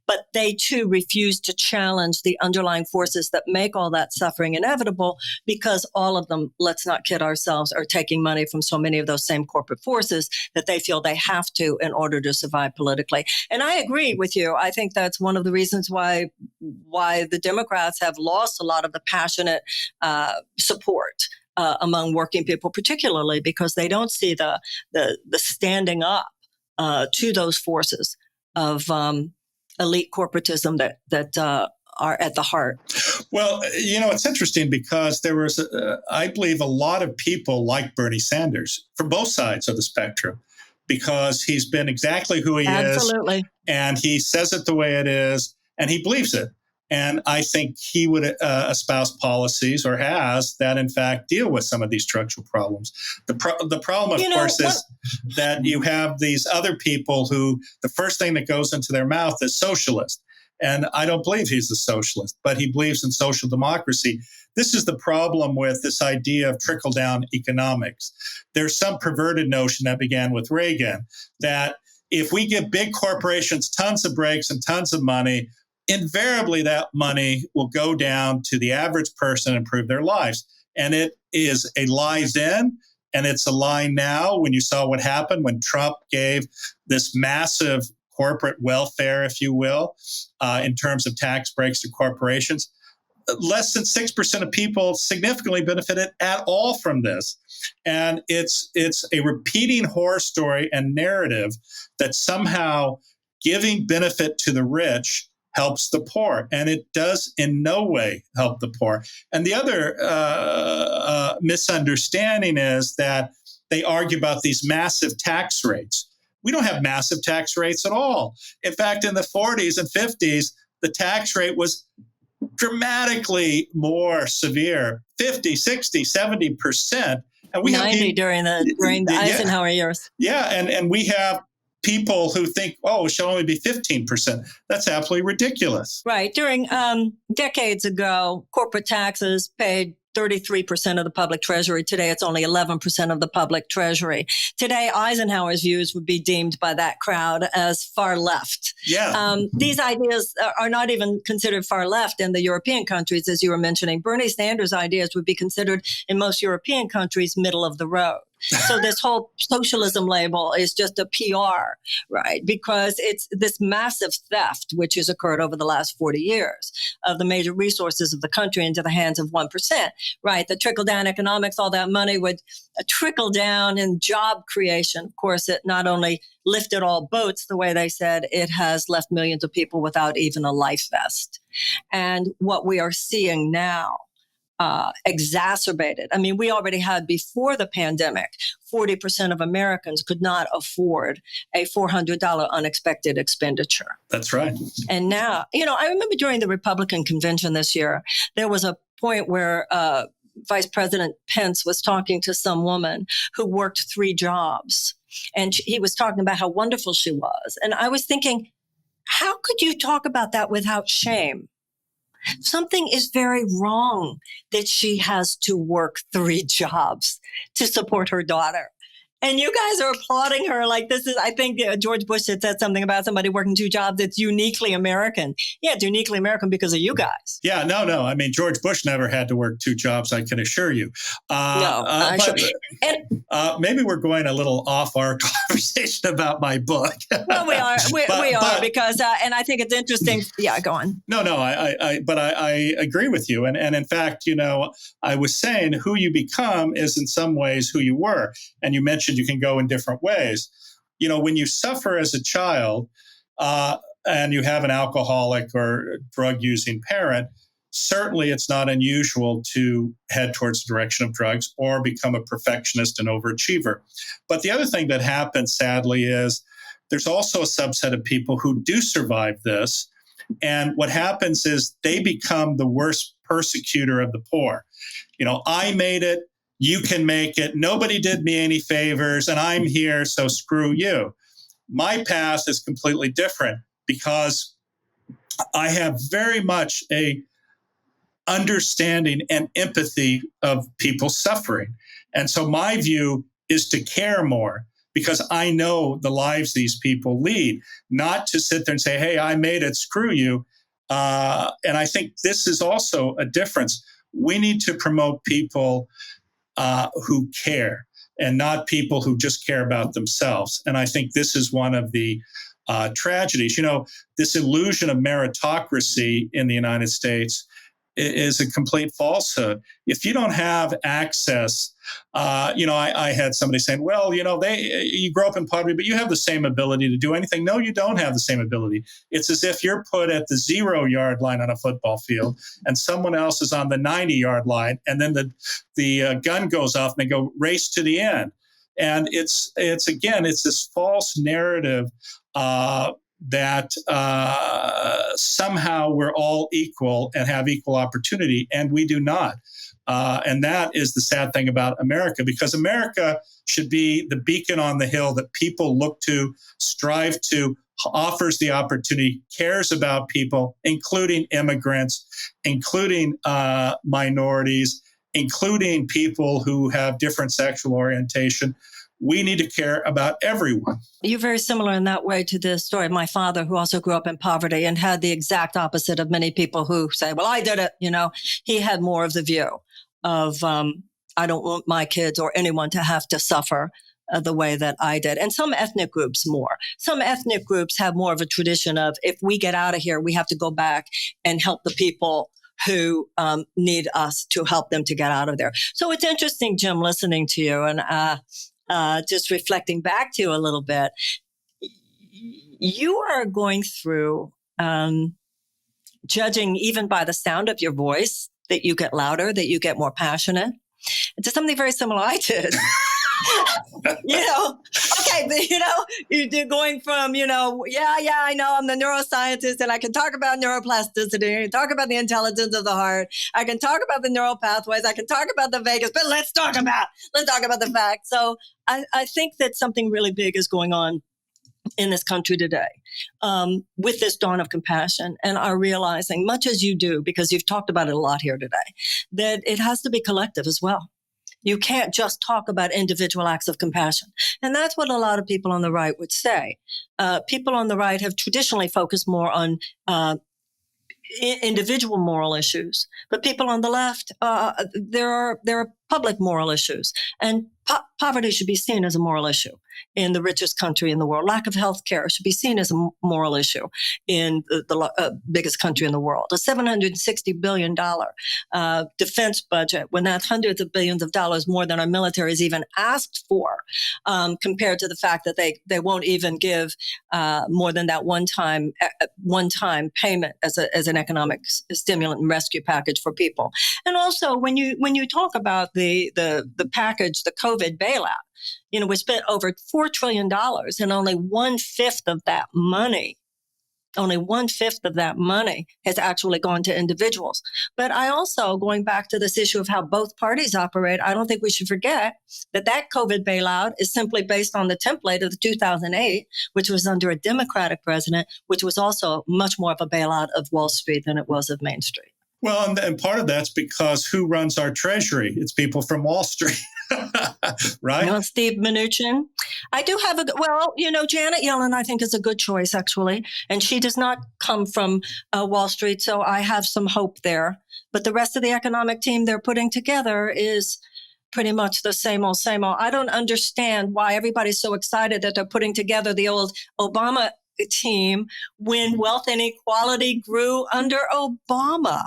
But they too refuse to challenge the underlying forces that make all that suffering inevitable, because all of them, let's not kid ourselves, are taking money from so many of those same corporate forces that they feel they have to in order to survive politically. And I agree with you. I think that's one of the reasons why the Democrats have lost a lot of the passionate support among working people, particularly because they don't see the standing up to those forces of elite corporatism that are at the heart. Well, it's interesting because there was, I believe, a lot of people like Bernie Sanders from both sides of the spectrum, because he's been exactly who he Absolutely. is, and he says it the way it is, and he believes it. And I think he would espouse policies, or has, that in fact deal with some of these structural problems. The problem, of course, is that you have these other people who the first thing that goes into their mouth is socialist. And I don't believe he's a socialist, but he believes in social democracy. This is the problem with this idea of trickle-down economics. There's some perverted notion that began with Reagan that if we give big corporations tons of breaks and tons of money, invariably that money will go down to the average person and improve their lives. And it is a lie then, and it's a lie now. When you saw what happened when Trump gave this massive corporate welfare, if you will, in terms of tax breaks to corporations, less than 6% of people significantly benefited at all from this. And it's a repeating horror story and narrative that somehow giving benefit to the rich helps the poor, and it does in no way help the poor. And the other misunderstanding is that they argue about these massive tax rates. We don't have massive tax rates at all. In fact, in the 40s and 50s, the tax rate was dramatically more severe, 50, 60, 70%. And we 90 have during the Eisenhower years. Yeah, and we have people who think, it should only be 15%. That's absolutely ridiculous. Right. During decades ago, corporate taxes paid 33% of the public treasury. Today, it's only 11% of the public treasury. Today, Eisenhower's views would be deemed by that crowd as far left. Yeah. These ideas are not even considered far left in the European countries, as you were mentioning. Bernie Sanders' ideas would be considered in most European countries middle of the road. So this whole socialism label is just a PR, right? Because it's this massive theft, which has occurred over the last 40 years of the major resources of the country into the hands of 1%, right? The trickle-down economics, all that money would trickle down in job creation. Of course, it not only lifted all boats, the way they said, it has left millions of people without even a life vest. And what we are seeing now, exacerbated. I mean, we already had before the pandemic, 40% of Americans could not afford a $400 unexpected expenditure. That's right. And now, I remember during the Republican convention this year, there was a point where Vice President Pence was talking to some woman who worked 3 jobs. And he was talking about how wonderful she was. And I was thinking, how could you talk about that without shame? Something is very wrong that she has to work 3 jobs to support her daughter. And you guys are applauding her like this is, I think George Bush had said something about somebody working 2 jobs that's uniquely American. Yeah, it's uniquely American because of you guys. Yeah, no. I mean, George Bush never had to work 2 jobs, I can assure you. Maybe we're going a little off our conversation about my book. Well, we are. We are because, and I think it's interesting. Yeah, go on. No, I agree with you. And in fact, I was saying who you become is in some ways who you were. And you mentioned you can go in different ways. When you suffer as a child and you have an alcoholic or drug-using parent, certainly it's not unusual to head towards the direction of drugs or become a perfectionist and overachiever. But the other thing that happens, sadly, is there's also a subset of people who do survive this. And what happens is they become the worst persecutor of the poor. I made it. You can make it. Nobody did me any favors, and I'm here, so screw you. My path is completely different. because I have very much a understanding and empathy of people suffering. And so my view is to care more because I know the lives these people lead, not to sit there and say, hey, I made it, screw you. And I think this is also a difference. We need to promote people who care and not people who just care about themselves. And I think this is one of the tragedies. This illusion of meritocracy in the United States is a complete falsehood. If you don't have access, I had somebody saying, well, you grow up in poverty, but you have the same ability to do anything. No, you don't have the same ability. It's as if you're put at the 0-yard line on a football field and someone else is on the 90-yard line. And then the gun goes off and they go race to the end. And it's this false narrative that somehow we're all equal and have equal opportunity, and we do not. And that is the sad thing about America, because America should be the beacon on the hill that people look to, strive to, offers the opportunity, cares about people, including immigrants, including minorities, including people who have different sexual orientation. We need to care about everyone. You're very similar in that way to the story of my father, who also grew up in poverty and had the exact opposite of many people who say, well, I did it. He had more of the view of, I don't want my kids or anyone to have to suffer the way that I did. And some ethnic groups more. Some ethnic groups have more of a tradition of, if we get out of here, we have to go back and help the people who need us to help them to get out of there. So it's interesting, Jim, listening to you and just reflecting back to you a little bit. You are going through judging even by the sound of your voice, that you get louder, that you get more passionate. It's something very similar I did. Okay, but you're going from, I know I'm the neuroscientist and I can talk about neuroplasticity, I can talk about the intelligence of the heart, I can talk about the neural pathways, I can talk about the vagus, but let's talk about the facts. So I think that something really big is going on in this country today with this dawn of compassion, and are realizing, much as you do, because you've talked about it a lot here today, that it has to be collective as well. You can't just talk about individual acts of compassion. And that's what a lot of people on the right would say. People on the right have traditionally focused more on individual moral issues, but people on the left, there are public moral issues, and poverty should be seen as a moral issue in the richest country in the world. Lack of health care should be seen as a moral issue in the biggest country in the world. A $760 billion defense budget, when that's hundreds of billions of dollars more than our military has even asked for, compared to the fact that they won't even give more than that one-time payment as an economic stimulant and rescue package for people. And also, when you talk about the package, the COVID bailout, we spent over $4 trillion, and only one-fifth of that money has actually gone to individuals. But I also, going back to this issue of how both parties operate, I don't think we should forget that COVID bailout is simply based on the template of the 2008, which was under a Democratic president, which was also much more of a bailout of Wall Street than it was of Main Street. Well, and part of that's because who runs our treasury? It's people from Wall Street, right? Steve Mnuchin. I do have Janet Yellen, I think, is a good choice, actually. And she does not come from Wall Street, so I have some hope there. But the rest of the economic team they're putting together is pretty much the same old, same old. I don't understand why everybody's so excited that they're putting together the old Obama team when wealth inequality grew under Obama.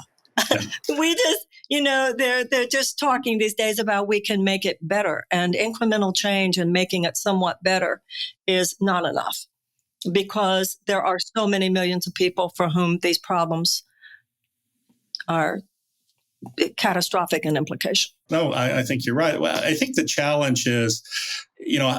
We just, they're just talking these days about we can make it better, and incremental change and making it somewhat better is not enough, because there are so many millions of people for whom these problems are catastrophic in implication. No, I think you're right. Well, I think the challenge is,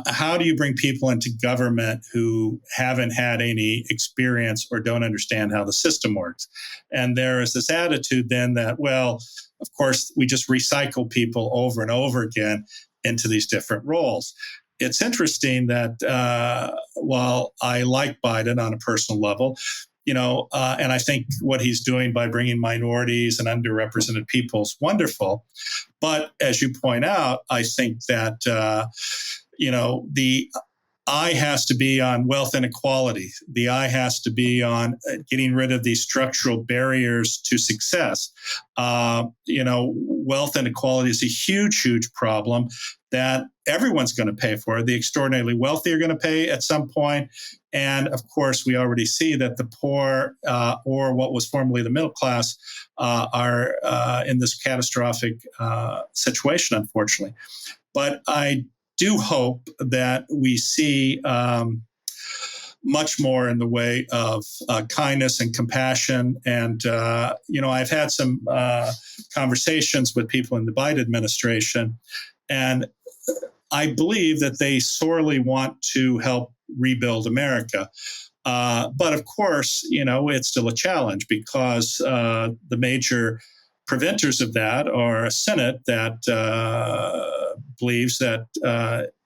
how do you bring people into government who haven't had any experience or don't understand how the system works? And there is this attitude then that, well, of course, we just recycle people over and over again into these different roles. it's interesting that while I like Biden on a personal level, and I think what he's doing by bringing minorities and underrepresented people is wonderful. But as you point out, I think that, the eye has to be on wealth inequality. The eye has to be on getting rid of these structural barriers to success. Wealth inequality is a huge, huge problem that everyone's going to pay for. The extraordinarily wealthy are going to pay at some point. And of course, we already see that the poor, or what was formerly the middle class, are in this catastrophic situation, unfortunately. But I do hope that we see much more in the way of kindness and compassion. And, I've had some conversations with people in the Biden administration, and I believe that they sorely want to help rebuild America. But of course, it's still a challenge because the major preventers of that are a Senate that believes that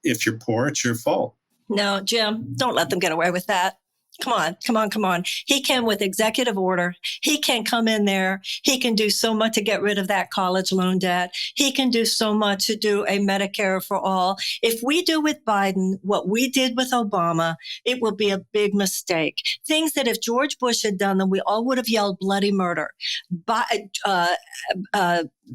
if you're poor, it's your fault. No, Jim, don't let them get away with that. Come on. He can, with executive order, he can come in there. He can do so much to get rid of that college loan debt. He can do so much to do a Medicare for all. If we do with Biden what we did with Obama, it will be a big mistake. Things that if George Bush had done them, we all would have yelled bloody murder.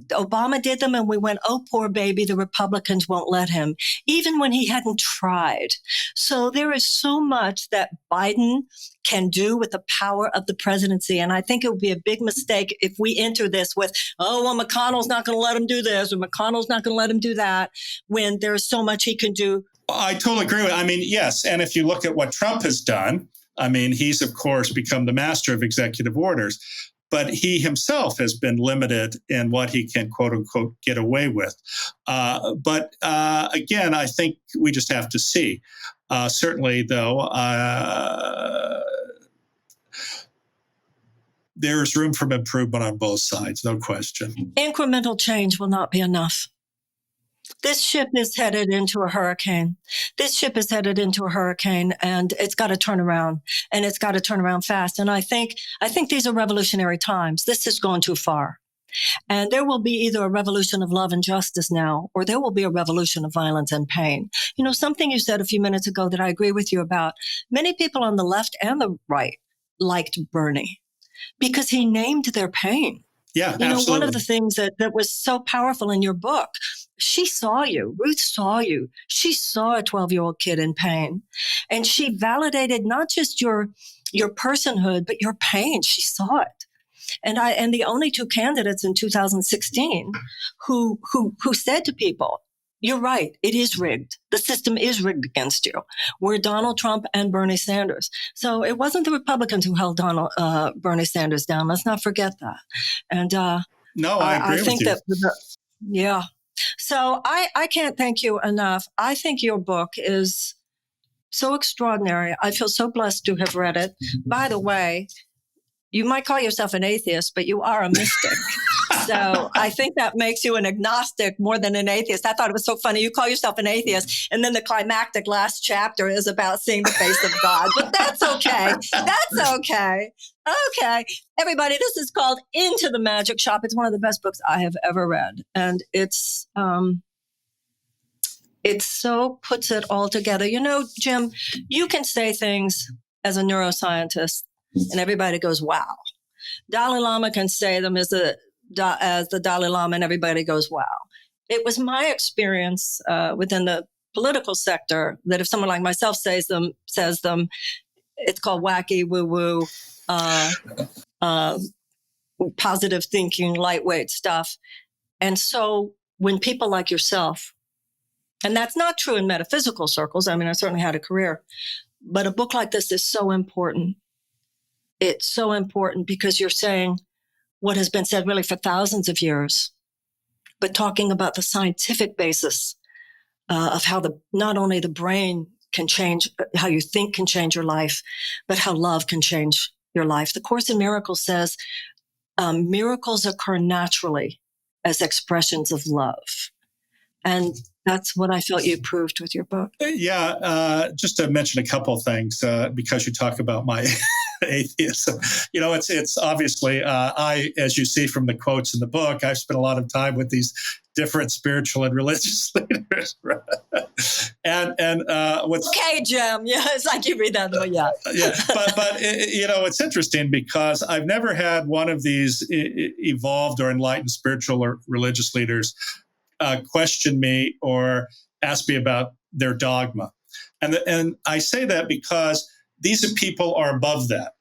Obama did them and we went, oh, poor baby, the Republicans won't let him, even when he hadn't tried. So there is so much that Biden can do with the power of the presidency. And I think it would be a big mistake if we enter this with, oh, well, McConnell's not going to let him do this or McConnell's not going to let him do that, when there's so much he can do. I totally agree with it. I mean, yes. And if you look at what Trump has done, I mean, he's, of course, become the master of executive orders. But he himself has been limited in what he can, quote unquote, get away with. But again, I think we just have to see. Certainly, though, there's room for improvement on both sides, no question. Incremental change will not be enough. This ship is headed into a hurricane. And it's got to turn around, and it's got to turn around fast. And I think these are revolutionary times. This has gone too far. And there will be either a revolution of love and justice now, or there will be a revolution of violence and pain. Something you said a few minutes ago that I agree with you about. Many people on the left and the right liked Bernie because he named their pain. Yeah, absolutely. One of the things that was so powerful in your book, she saw you. Ruth saw you. She saw a 12-year-old kid in pain. And she validated not just your personhood, but your pain. She saw it. And the only two candidates in 2016 who said to people, you're right, it is rigged. The system is rigged against you, were Donald Trump and Bernie Sanders. So it wasn't the Republicans who held Bernie Sanders down. Let's not forget that. And no, I agree with you. Yeah. So I can't thank you enough. I think your book is so extraordinary. I feel so blessed to have read it. By the way, you might call yourself an atheist, but you are a mystic. So I think that makes you an agnostic more than an atheist. I thought it was so funny. You call yourself an atheist, and then the climactic last chapter is about seeing the face of God. But that's okay. Okay. Everybody, this is called Into the Magic Shop. It's one of the best books I have ever read. And it so puts it all together. Jim, you can say things as a neuroscientist, and everybody goes, wow. Dalai Lama can say them as the Dalai Lama, and everybody goes, wow. It was my experience within the political sector that if someone like myself says them, it's called wacky, woo-woo, positive thinking, lightweight stuff. And so when people like yourself, and that's not true in metaphysical circles, I mean, I certainly had a career, but a book like this is so important. It's so important because you're saying what has been said really for thousands of years, but talking about the scientific basis of how not only the brain can change, how you think can change your life, but how love can change your life. The Course in Miracles says miracles occur naturally as expressions of love. And that's what I felt you proved with your book. Yeah, just to mention a couple of things, because you talk about my atheism. It's obviously, as you see from the quotes in the book, I've spent a lot of time with these different spiritual and religious leaders. and what's okay, Jim? Yeah, it's like you read that, but yeah, yeah. But it's interesting because I've never had one of these evolved or enlightened spiritual or religious leaders question me or ask me about their dogma. And I say that because these people are above that.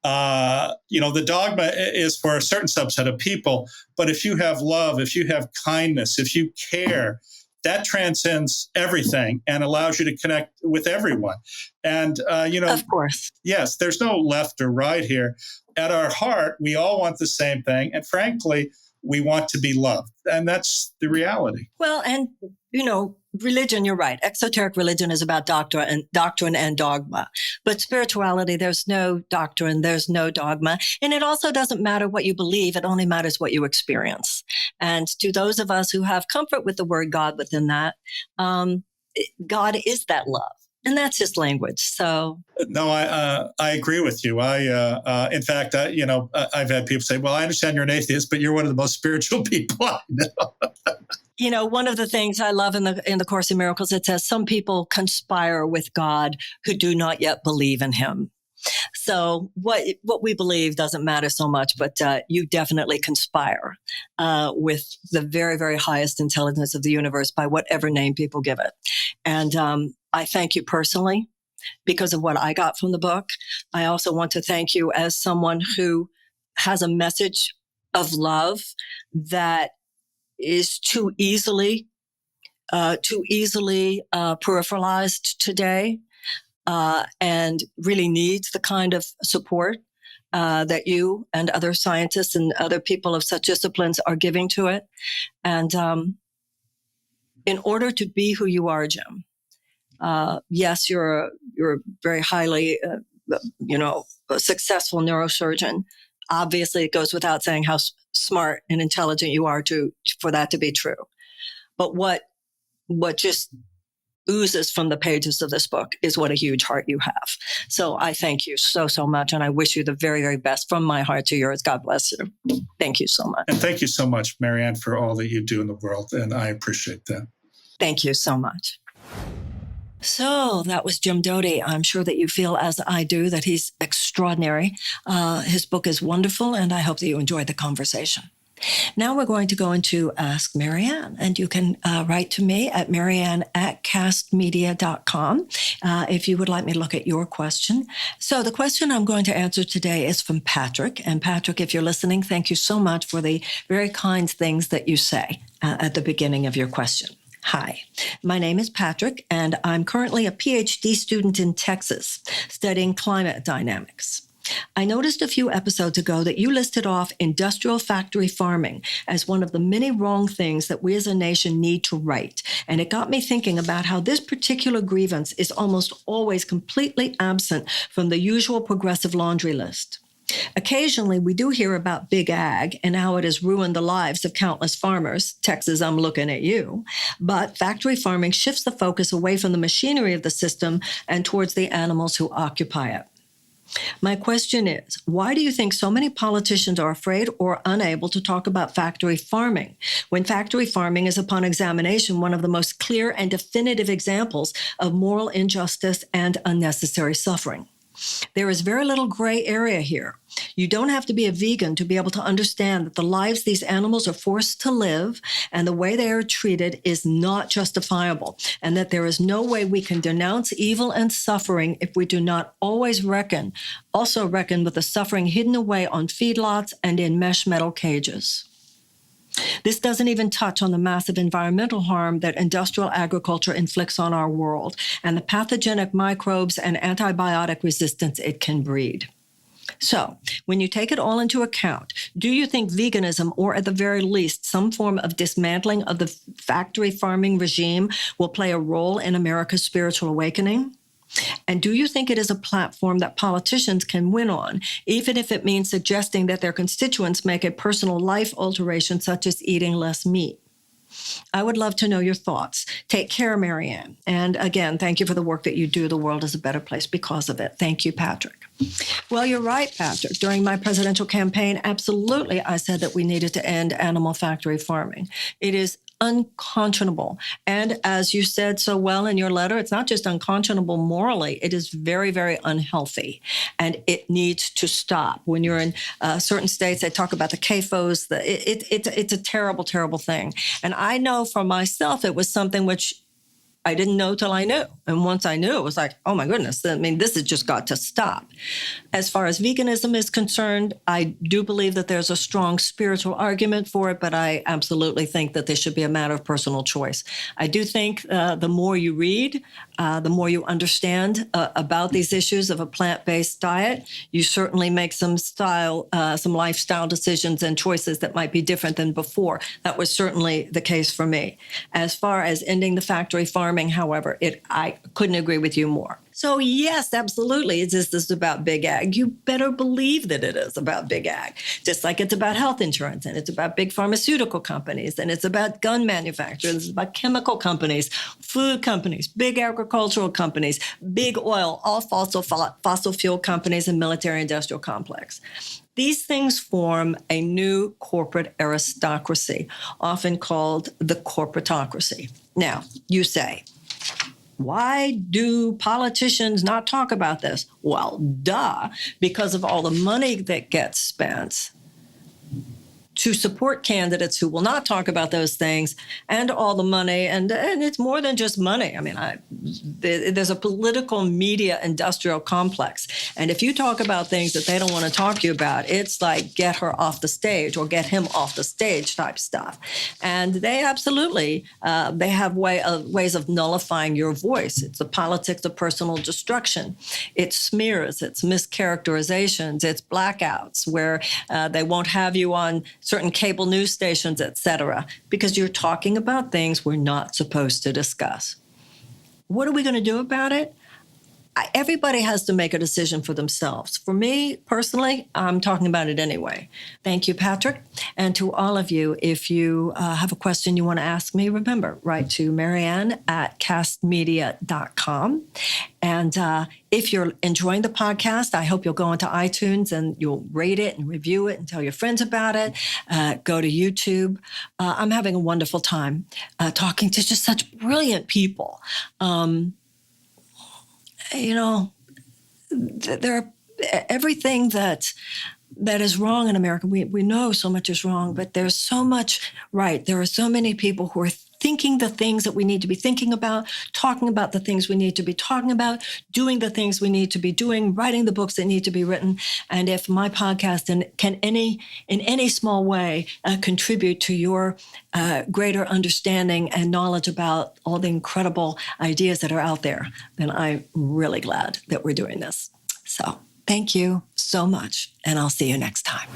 The dogma is for a certain subset of people, but if you have love, if you have kindness, if you care, that transcends everything and allows you to connect with everyone. And, of course, yes, there's no left or right here. At our heart, we all want the same thing. And frankly, we want to be loved. And that's the reality. Well, and, religion, you're right. Exoteric religion is about doctrine and dogma. But spirituality, there's no doctrine, there's no dogma. And it also doesn't matter what you believe. It only matters what you experience. And to those of us who have comfort with the word God within that, God is that love. And that's his language. So no, I agree with you. In fact, I've had people say, "Well, I understand you're an atheist, but you're one of the most spiritual people I know." One of the things I love in the Course in Miracles, it says some people conspire with God who do not yet believe in him. So what we believe doesn't matter so much, but you definitely conspire with the very, very highest intelligence of the universe by whatever name people give it. And I thank you personally because of what I got from the book. I also want to thank you as someone who has a message of love that is too easily peripheralized today, and really needs the kind of support that you and other scientists and other people of such disciplines are giving to it. And in order to be who you are, Jim, yes, you're a very highly, a successful neurosurgeon. Obviously, it goes without saying how smart and intelligent you are for that to be true. But what just oozes from the pages of this book is what a huge heart you have. So I thank you so, so much. And I wish you the very, very best from my heart to yours. God bless you. Thank you so much. And thank you so much, Marianne, for all that you do in the world. And I appreciate that. Thank you so much. So that was Jim Doty. I'm sure that you feel as I do that he's extraordinary. His book is wonderful, and I hope that you enjoyed the conversation. Now we're going to go into Ask Marianne, and you can write to me at marianne@castmedia.com if you would like me to look at your question. So the question I'm going to answer today is from Patrick. And Patrick, if you're listening, thank you so much for the very kind things that you say at the beginning of your question. Hi, my name is Patrick, and I'm currently a PhD student in Texas studying climate dynamics. I noticed a few episodes ago that you listed off industrial factory farming as one of the many wrong things that we as a nation need to right. And it got me thinking about how this particular grievance is almost always completely absent from the usual progressive laundry list. Occasionally, we do hear about big ag and how it has ruined the lives of countless farmers. Texas, I'm looking at you. But factory farming shifts the focus away from the machinery of the system and towards the animals who occupy it. My question is, why do you think so many politicians are afraid or unable to talk about factory farming, when factory farming is, upon examination, one of the most clear and definitive examples of moral injustice and unnecessary suffering? There is very little gray area here. You don't have to be a vegan to be able to understand that the lives these animals are forced to live and the way they are treated is not justifiable, and that there is no way we can denounce evil and suffering if we do not always reckon with the suffering hidden away on feedlots and in mesh metal cages. This doesn't even touch on the massive environmental harm that industrial agriculture inflicts on our world and the pathogenic microbes and antibiotic resistance it can breed. So, when you take it all into account, do you think veganism, or at the very least some form of dismantling of the factory farming regime, will play a role in America's spiritual awakening? And do you think it is a platform that politicians can win on, even if it means suggesting that their constituents make a personal life alteration such as eating less meat? I would love to know your thoughts. Take care, Marianne. And again, thank you for the work that you do. The world is a better place because of it. Thank you, Patrick. Well, you're right, Patrick. During my presidential campaign, absolutely, I said that we needed to end animal factory farming. It is unconscionable. And as you said so well in your letter, it's not just unconscionable morally, it is very, very unhealthy. And it needs to stop. When you're in certain states, they talk about the CAFOs. It's a terrible, terrible thing. And I know for myself, it was something which I didn't know till I knew. And once I knew, it was like, oh my goodness, I mean, this has just got to stop. As far as veganism is concerned, I do believe that there's a strong spiritual argument for it, but I absolutely think that this should be a matter of personal choice. I do think the more you read, the more you understand about these issues of a plant-based diet, you certainly make some lifestyle decisions and choices that might be different than before. That was certainly the case for me. As far as ending the factory farming, however, I couldn't agree with you more. So yes, absolutely, is this about big ag? You better believe that it is about big ag, just like it's about health insurance, and it's about big pharmaceutical companies, and it's about gun manufacturers, it's about chemical companies, food companies, big agricultural companies, big oil, all fossil fuel companies, and military industrial complex. These things form a new corporate aristocracy, often called the corporatocracy. Now, you say, why do politicians not talk about this? Well, duh, because of all the money that gets spent to support candidates who will not talk about those things, and all the money. And it's more than just money. I mean, there's a political media industrial complex. And if you talk about things that they don't want to talk to you about, it's like get her off the stage or get him off the stage type stuff. And they absolutely, they have ways of nullifying your voice. It's the politics of personal destruction. It's smears, it's mischaracterizations, it's blackouts where they won't have you on certain cable news stations, et cetera, because you're talking about things we're not supposed to discuss. What are we going to do about it? Everybody has to make a decision for themselves. For me, personally, I'm talking about it anyway. Thank you, Patrick. And to all of you, if you have a question you want to ask me, remember, write to Marianne at castmedia.com. And if you're enjoying the podcast, I hope you'll go into iTunes and you'll rate it and review it and tell your friends about it. Go to YouTube. I'm having a wonderful time talking to just such brilliant people. There are everything that is wrong in America. We know so much is wrong, but there's so much right. There are so many people who are thinking the things that we need to be thinking about, talking about the things we need to be talking about, doing the things we need to be doing, writing the books that need to be written. And if my podcast can in any small way contribute to your greater understanding and knowledge about all the incredible ideas that are out there, then I'm really glad that we're doing this. So thank you so much, and I'll see you next time.